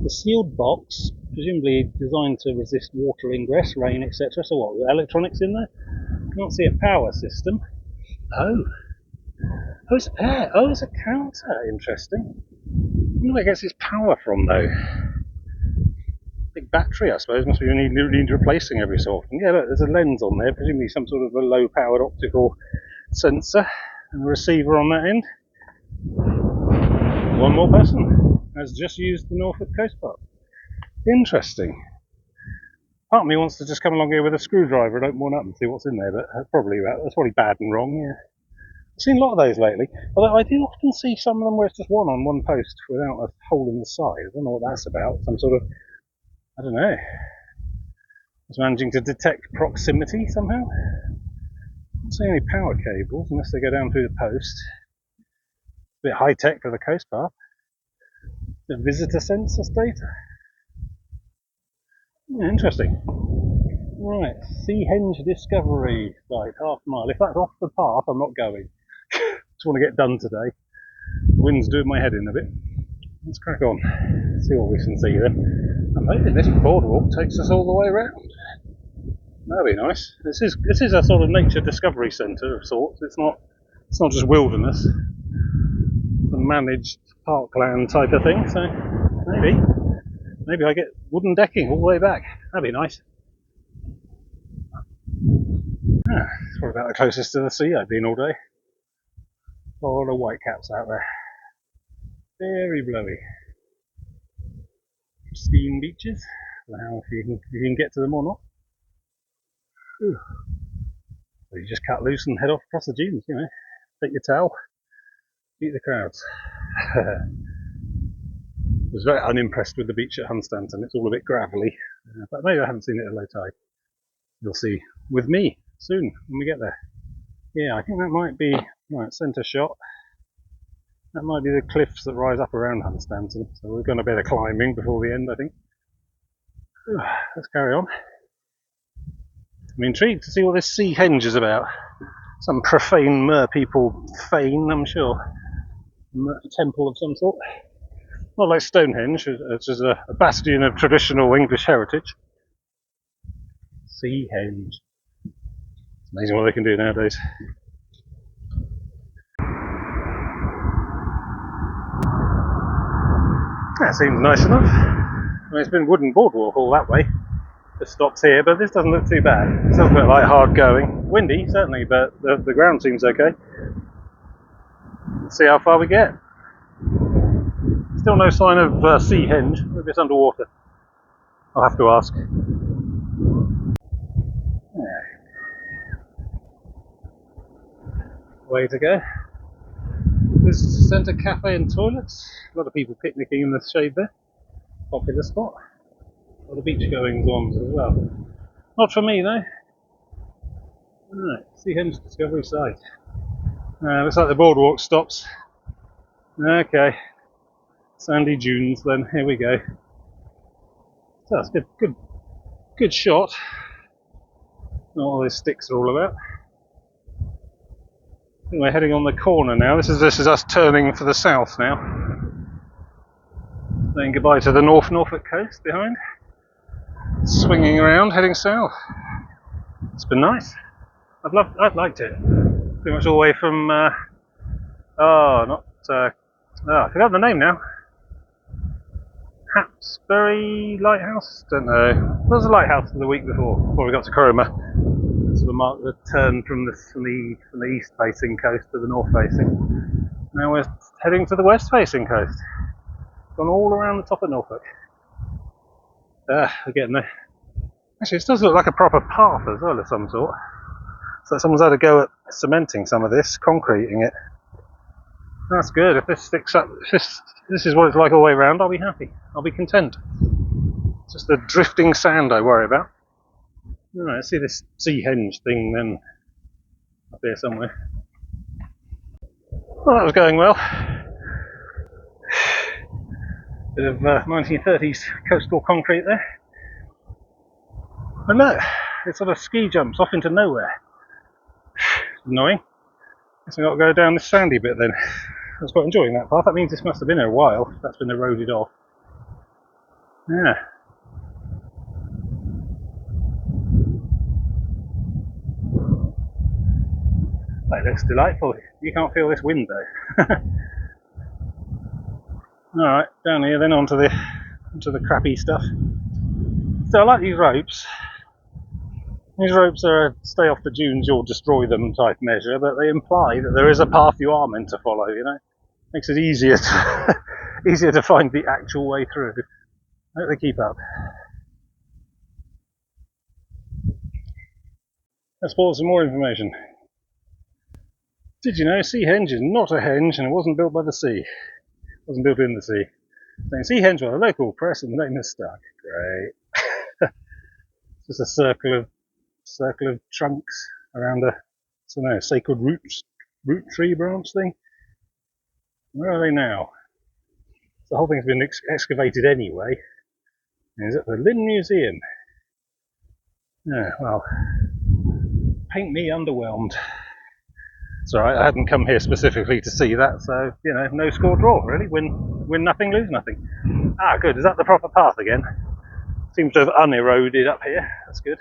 Speaker 1: The sealed box, presumably designed to resist water ingress, rain, etc. So what? With electronics in there? Can't see a power system. Oh, it's a pair. Oh, it's a counter. Interesting. I wonder where it gets its power from though. Big battery, I suppose. Must be need replacing every so often. Yeah, look, there's a lens on there, presumably some sort of a low-powered optical sensor and a receiver on that end. One more person has just used the Norfolk Coast Park. Interesting. Part of me wants to just come along here with a screwdriver and open one up and see what's in there, but that's probably bad and wrong, yeah. I've seen a lot of those lately, although I do often see some of them where it's just one on one post without a hole in the side. I don't know what that's about, some sort of, I don't know. It's managing to detect proximity somehow. I don't see any power cables unless they go down through the post. A bit high tech for the coast path. The visitor sensor state. Yeah, interesting. Right, Seahenge Discovery site, half a mile. If that's off the path, I'm not going. Just want to get done today. The wind's doing my head in a bit. Let's crack on. See what we can see then. I'm hoping this boardwalk takes us all the way around. That'd be nice. This is a sort of nature discovery centre of sorts. It's not just wilderness. It's a managed parkland type of thing. So maybe I get wooden decking all the way back. That'd be nice. It's probably about the closest to the sea I've been all day. A lot of whitecaps out there. Very blowy. Pristine beaches. Now, if you can get to them or not. Whew. So you just cut loose and head off across the dunes, you know. Take your towel, beat the crowds. I was very unimpressed with the beach at Hunstanton. It's all a bit gravelly, but maybe I haven't seen it at low tide. You'll see with me soon when we get there. Yeah, I think that might be, right, centre shot. That might be the cliffs that rise up around Hunstanton. So we're going to be climbing before the end, I think. Let's carry on. I'm intrigued to see what this Seahenge is about. Some profane mer people fane, I'm sure. A temple of some sort. Not like Stonehenge, which is a bastion of traditional English heritage. Seahenge. It's amazing what they can do nowadays. That seems nice enough. I mean, it's been wooden boardwalk all that way. Just stops here, but this doesn't look too bad. It doesn't look like hard going. Windy, certainly, but the ground seems okay. Let's see how far we get. Still no sign of Seahenge. Maybe it's underwater. I'll have to ask. Yeah. Way to go. Visitor centre, cafe and toilets. A lot of people picnicking in the shade there. Popular spot. A lot of beach goings on as well. Not for me though. Alright, Seahenge Discovery site. Looks like the boardwalk stops. Okay. Sandy dunes then, here we go. So that's good shot. Not all those sticks are all about. I think we're heading on the corner now. This is us turning for the south now. Saying goodbye to the Norfolk coast behind. Swinging around, heading south. It's been nice. I've liked it. Pretty much all the way from I forgot the name now. Hapsbury Lighthouse? Don't know. There was a lighthouse the week before we got to Cromer. Sort of marked the turn from the east facing coast to the north facing. Now we're heading to the west facing coast. Gone all around the top of Norfolk. We're getting there. Actually, this does look like a proper path as well of some sort. So someone's had a go at cementing some of this, concreting it. That's good. If this sticks up, if this is what it's like all the way around, I'll be happy. I'll be content. It's just the drifting sand I worry about. Alright, let's see this Seahenge thing then. Up here somewhere. Well, that was going well. Bit of 1930s coastal concrete there. And look, it sort of ski jumps off into nowhere. Annoying. Guess I've got to go down this sandy bit then. I was quite enjoying that path. That means this must have been there a while. That's been eroded off. Yeah. That looks delightful. You can't feel this wind though. Alright, down here then onto the crappy stuff. So I like these ropes. These ropes are a stay off the dunes, you'll destroy them type measure, but they imply that there is a path you are meant to follow, you know? Makes it easier to, easier to find the actual way through. I hope they keep up. Let's pull some more information. Did you know Seahenge is not a henge and it wasn't built by the sea? It wasn't built in the sea. Saying Seahenge by the local press and the name is stuck. Great. Just a circle of trunks around a, I don't know, sacred root tree branch thing. Where are they now? The whole thing's been excavated anyway. It's at the Lynn Museum. Yeah, well, paint me underwhelmed. It's alright, I hadn't come here specifically to see that, so, you know, no score draw, really. Win nothing, lose nothing. Ah, good, is that the proper path again? Seems to have uneroded up here, that's good.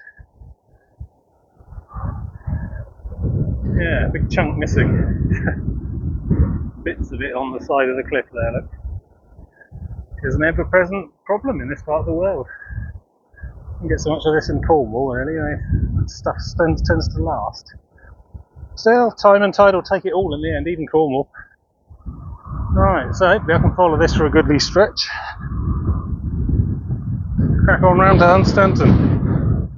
Speaker 1: Yeah, big chunk missing. Bits of it on the side of the cliff there, look. It's an ever-present problem in this part of the world. You can get so much of this in Cornwall, really, you know, that stuff tends to last. Still, time and tide will take it all in the end, even Cornwall. Right, so hopefully I can follow this for a goodly stretch. Crack on round to Hunstanton.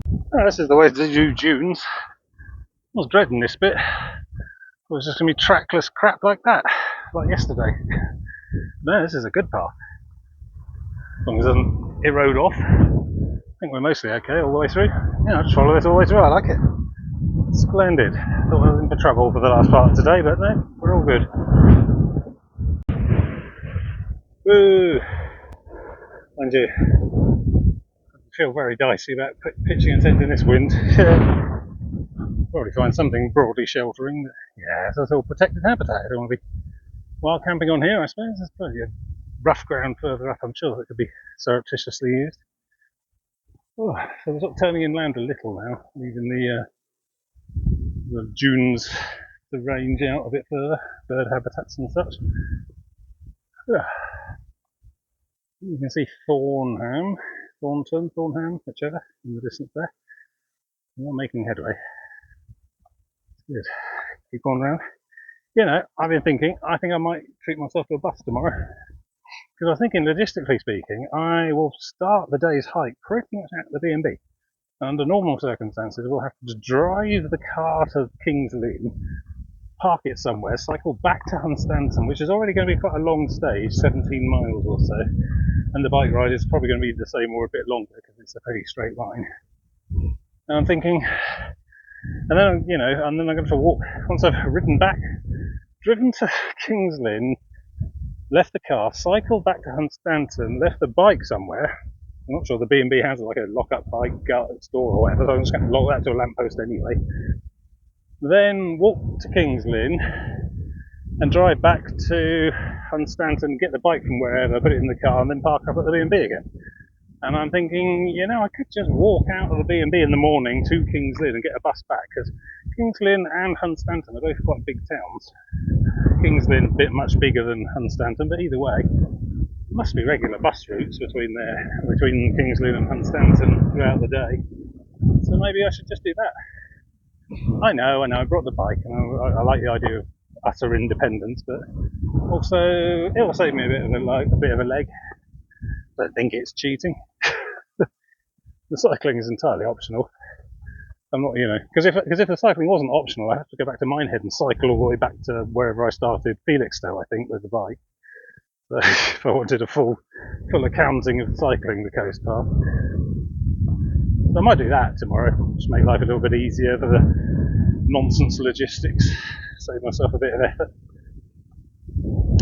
Speaker 1: Oh, this is the way to do dunes. I was dreading this bit. It was just going to be trackless crap like that, like yesterday. No, this is a good path. As long as it doesn't erode off. I think we're mostly okay all the way through. Yeah, I'll just follow this all the way through, I like it. Splendid. Thought I was in for trouble for the last part of today, but no, we're all good. Woo! Mind you, I feel very dicey about pitching a tent in this wind. Probably find something broadly sheltering. But yeah, so it's all protected habitat. I don't want to be wild camping on here, I suppose. There's plenty of rough ground further up, I'm sure, that could be surreptitiously used. Oh, so we're sort of turning inland a little now, leaving the dunes to range out a bit further, bird habitats and such. You can see Thornham, whichever, in the distance there. We're making headway. Good. Keep on round. You know, I've been thinking, I think I might treat myself to a bus tomorrow. Because I was thinking, logistically speaking, I will start the day's hike pretty much at the B&B. Under normal circumstances, we'll have to drive the car to King's Lynn, park it somewhere, cycle back to Hunstanton, which is already going to be quite a long stage, 17 miles or so. And the bike ride is probably going to be the same or a bit longer because it's a pretty straight line. And I'm thinking, and then, you know, and then I'm going to walk, once I've ridden back, driven to King's Lynn, left the car, cycled back to Hunstanton, left the bike somewhere. I'm not sure the B&B has like a lock-up bike store or whatever, so I'm just going to lock that to a lamppost anyway. Then walk to King's Lynn and drive back to Hunstanton, get the bike from wherever, put it in the car, and then park up at the B&B again. And I'm thinking, you know, I could just walk out of the B&B in the morning to King's Lynn and get a bus back, because King's Lynn and Hunstanton are both quite big towns. King's Lynn a bit much bigger than Hunstanton, but either way, there must be regular bus routes between King's Lynn and Hunstanton throughout the day. So maybe I should just do that. I know, I brought the bike, and I like the idea of utter independence, but also it will save me a bit of a leg. I don't think it's cheating. The cycling is entirely optional. I'm not, you know, because if the cycling wasn't optional, I have to go back to Minehead and cycle all the way back to wherever I started, Felixstowe, I think, with the bike. So if I wanted a full accounting of cycling the coast path. So I might do that tomorrow, just make life a little bit easier for the nonsense logistics, save myself a bit of effort.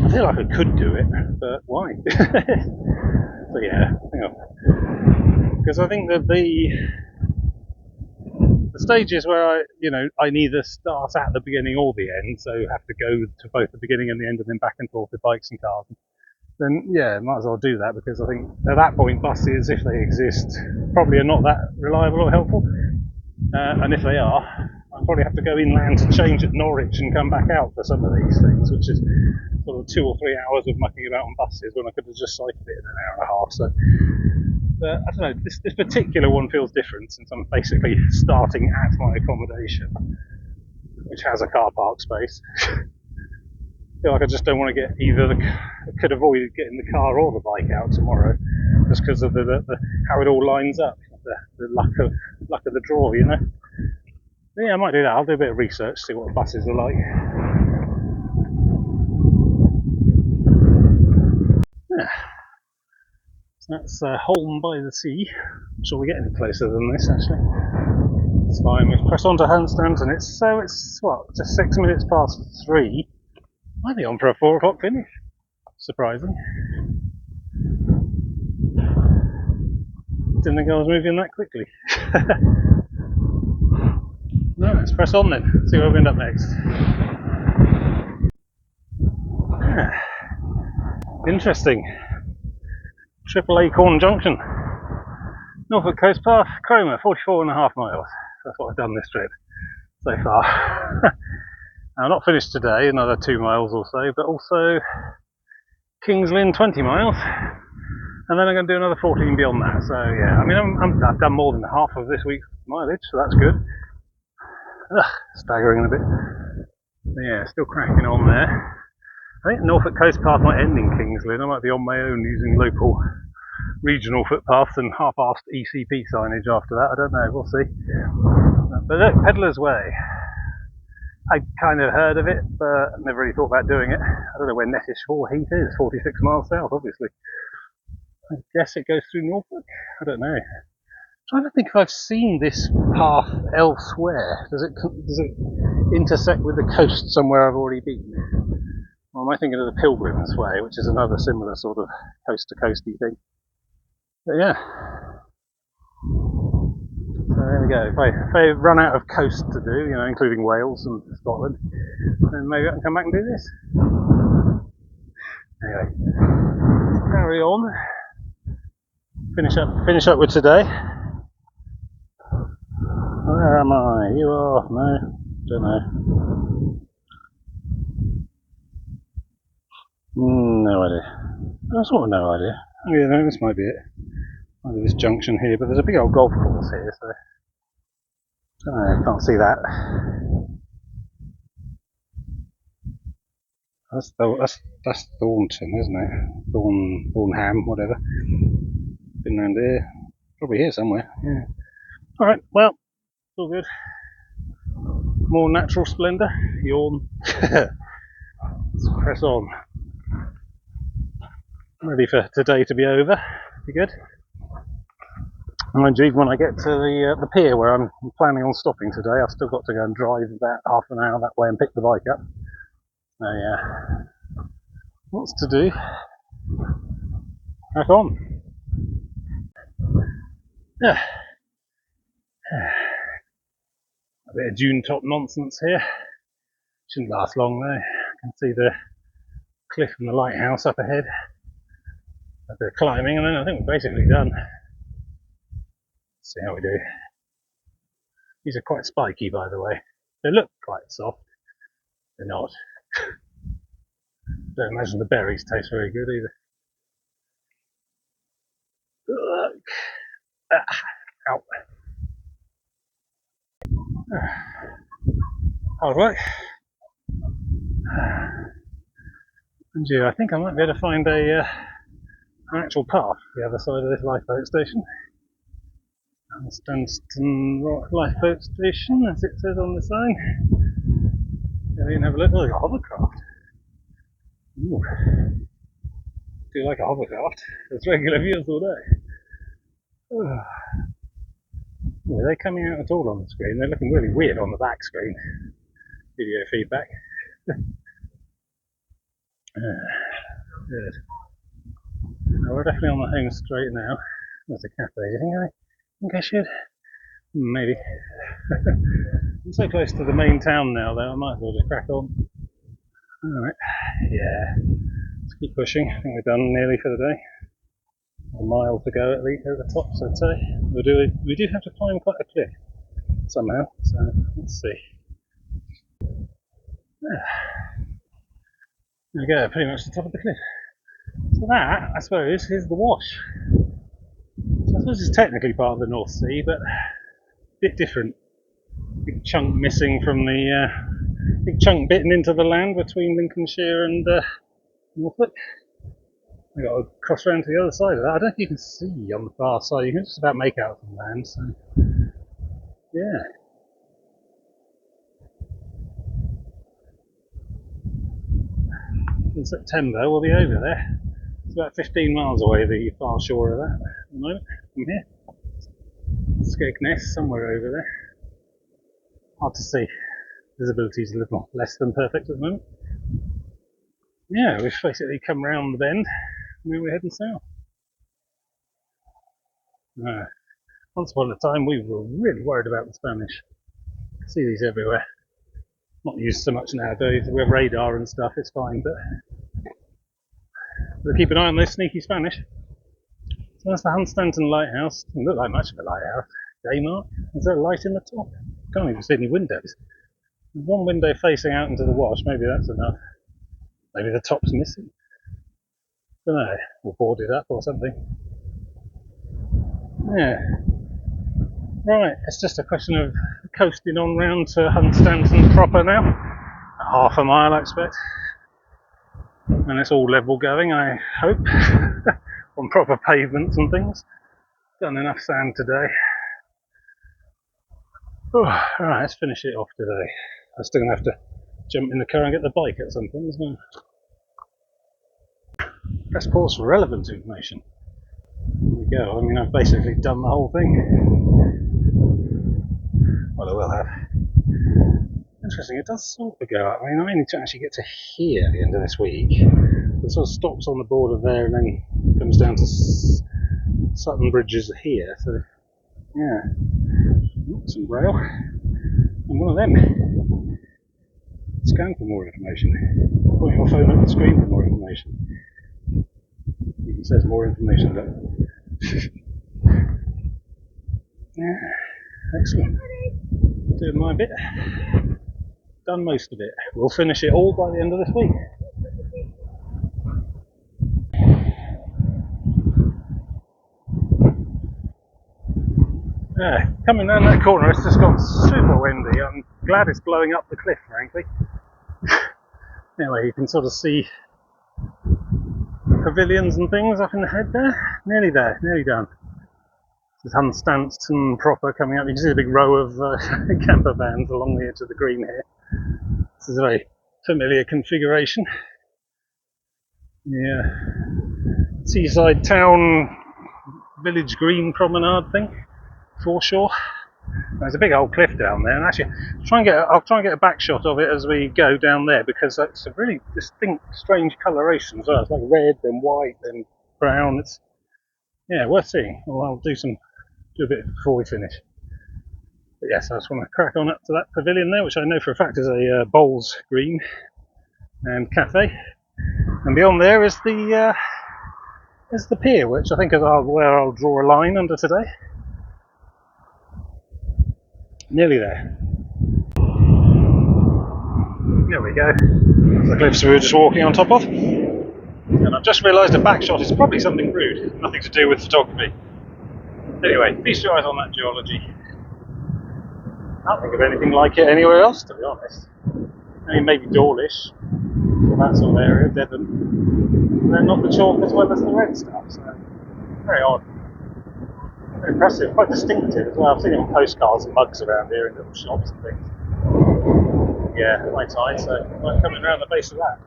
Speaker 1: I feel like I could do it, but why? So yeah, hang on. Because I think that the stages where I neither start at the beginning or the end, so have to go to both the beginning and the end and then back and forth with bikes and cars, then yeah, might as well do that, because I think at that point buses, if they exist, probably are not that reliable or helpful. And if they are, I'll probably have to go inland to change at Norwich and come back out for some of these things, which is sort of 2 or 3 hours of mucking about on buses when I could have just cycled it in an hour and a half. So, but I don't know, this particular one feels different since I'm basically starting at my accommodation, which has a car park space. I feel like I just don't want to get I could avoid getting the car or the bike out tomorrow, just because of the how it all lines up, the luck of the draw, you know. But yeah, I might do that. I'll do a bit of research, see what the buses are like. Yeah. So that's Holm by the Sea. I'm sure we get any closer than this actually. It's fine. We press on to Hunstanton. It's what, just 6 minutes past 3. Might be on for a 4 o'clock finish. Surprising. Didn't think I was moving that quickly. No, let's press on then. See where we end up next. Yeah. Interesting. Triple Acorn Junction. Norfolk Coast Path, Cromer, 44.5 miles. That's what I've done this trip so far. I'm not finished today, another 2 miles or so, but also Kings Lynn, 20 miles. And then I'm going to do another 14 beyond that. So yeah, I mean, I've done more than half of this week's mileage, so that's good. Staggering a bit. But yeah, still cracking on there. I think Norfolk Coast Path might end in Kings Lynn. I might be on my own using local regional footpaths and half-assed ECP signage after that. I don't know, we'll see. But look, Pedlar's Way. I kind of heard of it, but never really thought about doing it. I don't know where Nettish Heath is, 46 miles south, obviously. I guess it goes through Norfolk? I don't know. I'm trying to think if I've seen this path elsewhere. Does it intersect with the coast somewhere I've already been? Or am I thinking of the Pilgrim's Way, which is another similar sort of coast-to-coasty thing? But yeah. So there we go. If I run out of coast to do, you know, including Wales and Scotland, then maybe I can come back and do this. Anyway, let's carry on. Finish up with today. Where am I? You are? No, don't know. No idea. I sort of no idea. Oh yeah, no, this might be it. Might be this junction here, but there's a big old golf course here, so I can't see that. That's Thornton, isn't it? Burnham, whatever. Been around here. Probably here somewhere. Yeah. Alright, well, it's all good. More natural splendour. Yawn. Let's press on. I'm ready for today to be over. Be good. Mind you, when I get to the pier where I'm planning on stopping today, I've still got to go and drive about half an hour that way and pick the bike up. So yeah, lots to do. Back on. Yeah. A bit of dune top nonsense here. Shouldn't last long though. I can see the cliff and the lighthouse up ahead. A bit of climbing, and then I think we're basically done. Let's see how we do. These are quite spiky, by the way. They look quite soft. They're not. Don't imagine the berries taste very good either. Ow. Alright. And you, I think I might be able to find an actual path the other side of this lifeboat station. Hunstanton lifeboat station, as it says on the sign. Go in and have a look. Oh, there's a hovercraft. Ooh. Do you like a hovercraft? There's regular views all day. Oh, are they coming out at all on the screen? They're looking really weird on the back screen. Video feedback. Good. Now we're definitely on the home straight now. There's a cafe. Do you think I should? Maybe. I'm so close to the main town now though, I might as well just crack on. Alright, yeah. Let's keep pushing. I think we're done nearly for the day. A mile to go at least at the top, so I'd say. We do have to climb quite a cliff somehow, so let's see. There we go, pretty much the top of the cliff. So that, I suppose, is the wash. So I suppose it's technically part of the North Sea, but a bit different. Big chunk missing from the big chunk bitten into the land between Lincolnshire and Norfolk. We've got to cross around to the other side of that. I don't know if you can see on the far side. You can just about make out from land. So yeah. In September we'll be over there. It's about 15 miles away, the far shore of that at the moment from here. Skegness, somewhere over there. Hard to see. Visibility is a little less than perfect at the moment. Yeah, we've basically come round the bend and then we're heading south. Once upon a time we were really worried about the Spanish. See these everywhere. Not used so much nowadays with radar and stuff, it's fine, but we'll keep an eye on those sneaky Spanish. So that's the Hunstanton lighthouse. Doesn't look like much of a lighthouse. Day mark. Is there a light in the top? Can't even see any windows. There's one window facing out into the wash, maybe that's enough. Maybe the top's missing. Don't know, or boarded up or something. Yeah. Right, it's just a question of coasting on round to Hunstanton proper now. Half a mile, I expect. And it's all level going, I hope. On proper pavements and things. Done enough sand today. Alright, let's finish it off today. I'm still going to have to jump in the car and get the bike at some point, isn't I? Press pause for relevant information. There we go. I mean, I've basically done the whole thing. Well, I will have. Interesting, it does sort of go up. I mean, I need to actually get to here at the end of this week. It sort of stops on the border there and then comes down to Sutton Bridges here. So, yeah. Some rail. And one of them. Scan for more information. Point your phone up the screen for more information. It says more information, look. Yeah, excellent. Doing my bit. Done most of it. We'll finish it all by the end of this week. Yeah, coming down that corner, it's just got super windy. I'm glad it's blowing up the cliff, frankly. Anyway, you can sort of see pavilions and things up in the head there. Nearly there, nearly done. This is Hunstanton proper coming up. You can see the big row of camper vans along the edge of the green here. This is a very familiar configuration. Yeah, seaside town village green promenade thing, foreshore. There's a big old cliff down there, and actually, I'll try and get a back shot of it as we go down there because it's a really distinct, strange coloration as well. It's like red, then white, then brown. It's worth seeing. Well, I'll do a bit before we finish. But yes, I just want to crack on up to that pavilion there, which I know for a fact is a bowls green and cafe. And beyond there is the pier, which I think is where I'll draw a line under today. Nearly there. There we go. That's the cliffs we were just walking on top of. And I've just realised a back shot is probably something rude, nothing to do with photography. Anyway, feast your eyes on that geology. I can't think of anything like it anywhere else, to be honest. I mean, maybe Dawlish, that sort of area, Devon. They're not the chalk as well as the red stuff, so very odd. Very impressive, quite distinctive as well. I've seen it on postcards and mugs around here in little shops and things. Yeah, high tide, so I'm coming around the base of that.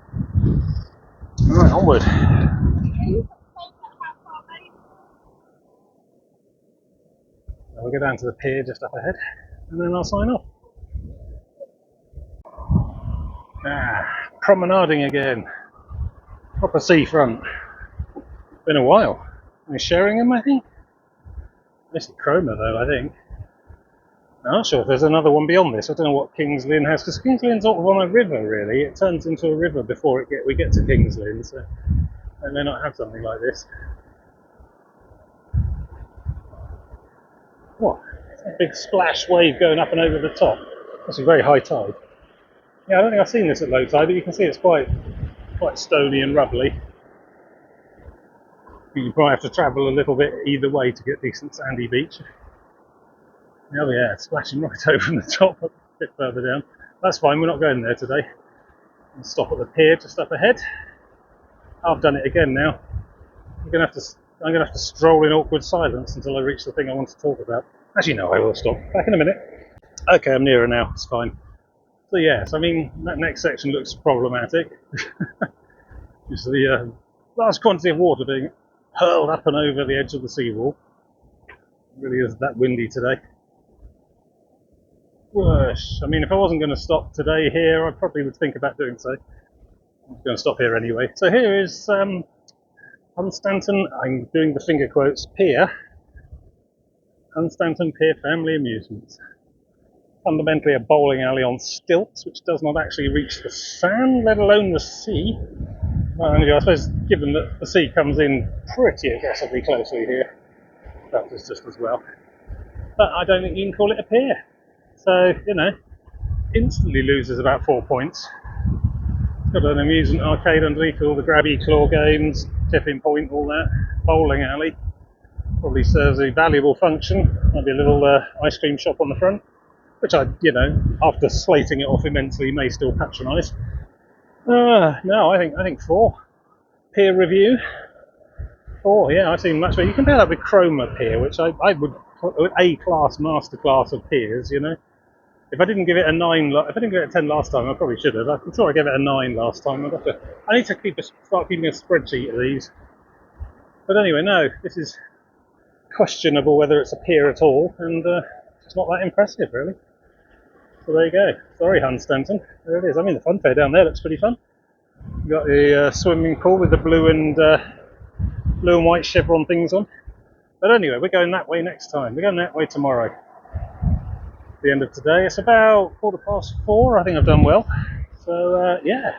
Speaker 1: Alright, onward. We'll go down to the pier just up ahead, and then I'll sign off. Promenading again. Proper seafront. Been a while. Are sharing them, I think? Mostly Chroma though, I think. I'm not sure if there's another one beyond this. I don't know what King's Lynn has, because King's Lynn's sort of on a river, really. It turns into a river before we get to King's Lynn, so they may not have something like this. What? A big splash wave going up and over the top. That's a very high tide. Yeah, I don't think I've seen this at low tide, but you can see it's quite quite stony and rubbly. You probably have to travel a little bit either way to get decent sandy beach. Oh yeah, it's splashing right over from the top, a bit further down. That's fine, we're not going there today. We'll stop at the pier just up ahead. I've done it again now. I'm gonna have to stroll in awkward silence until I reach the thing I want to talk about. Actually, no, I will stop. Back in a minute. Okay, I'm nearer now. It's fine. So yes, I mean that next section looks problematic. Just the large quantity of water being hurled up and over the edge of the seawall. It really is that windy today. Whoosh. I mean, if I wasn't going to stop today here, I probably would think about doing so. I'm going to stop here anyway. So here is Hunstanton, I'm doing the finger quotes, pier. Hunstanton Pier Family Amusements. Fundamentally a bowling alley on stilts, which does not actually reach the sand, let alone the sea. Well, I suppose, given that the sea comes in pretty aggressively closely here, that was just as well. But I don't think you can call it a pier. So, instantly loses about 4 points. It's got an amusement arcade underneath, all the grabby claw games, tipping point, all that. Bowling alley. Probably serves a valuable function. Maybe a little ice cream shop on the front, which I, after slating it off immensely, may still patronise. No, I think 4. Pier review. 4, yeah, I've seen much better. You compare that with Chroma Pier, which I would put an A-class masterclass of piers, If I didn't give it a 9, if I didn't give it a 10 last time, I probably should have. I'm sure I gave it a 9 last time. I need to start keeping a spreadsheet of these. But anyway, no, this is questionable whether it's a pier at all, and it's not that impressive, really. So there you go. Sorry, Hunstanton. There it is. I mean, the fun fair down there looks pretty fun. You've got the swimming pool with the blue and white chevron things on. But anyway, we're going that way next time. We're going that way tomorrow. The end of today. It's about 4:15. I think I've done well. So yeah.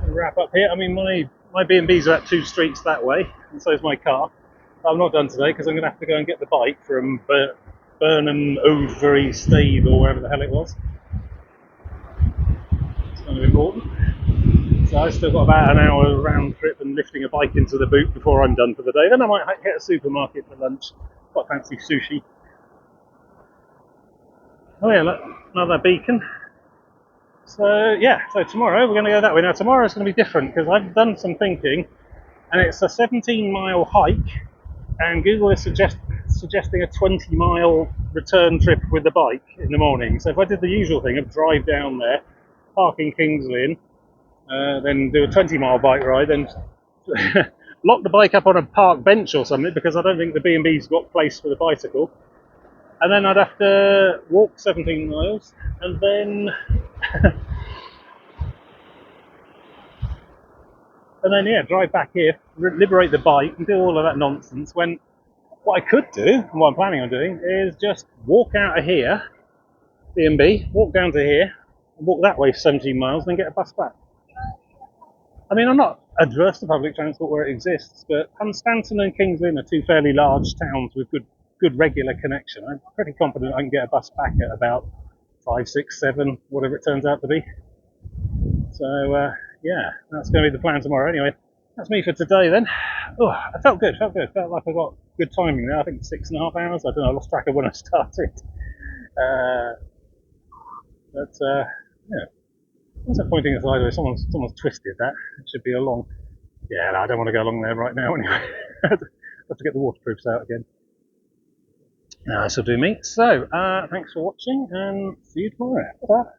Speaker 1: I'll wrap up here. I mean, my B&B's are at 2 streets that way, and so is my car. I'm not done today because I'm going to have to go and get the bike from Burnham, Overy, Staithe, or wherever the hell it was. It's kind of important. So I've still got about an hour round trip and lifting a bike into the boot before I'm done for the day. Then I might hit a supermarket for lunch. Quite fancy sushi. Oh yeah, look, another beacon. So yeah, so tomorrow we're going to go that way. Now tomorrow's going to be different because I've done some thinking, and it's a 17-mile hike, and Google is suggesting a 20-mile return trip with the bike in the morning. So if I did the usual thing of drive down there, park in Kingsley Inn, then do a 20-mile bike ride, then lock the bike up on a park bench or something because I don't think the B&B's got place for the bicycle. And then I'd have to walk 17 miles and then drive back here, liberate the bike and do all of that nonsense. When what I could do, and what I'm planning on doing, is just walk out of here, B&B, walk down to here, and walk that way 17 miles, then get a bus back. I mean, I'm not adverse to public transport where it exists, but Hunstanton and Kingsley are 2 fairly large towns with good regular connection. I'm pretty confident I can get a bus back at about 5, 6, 7, whatever it turns out to be. So yeah, that's going to be the plan tomorrow. Anyway, that's me for today then. Oh, I felt good. Felt like I got good timing there. I think 6.5 hours. I don't know. I lost track of when I started. Yeah. What's that pointing sideways? Someone's twisted that. It should be along. Yeah, no, I don't want to go along there right now anyway. I have to get the waterproofs out again. This will do me. So, thanks for watching and see you tomorrow. Bye.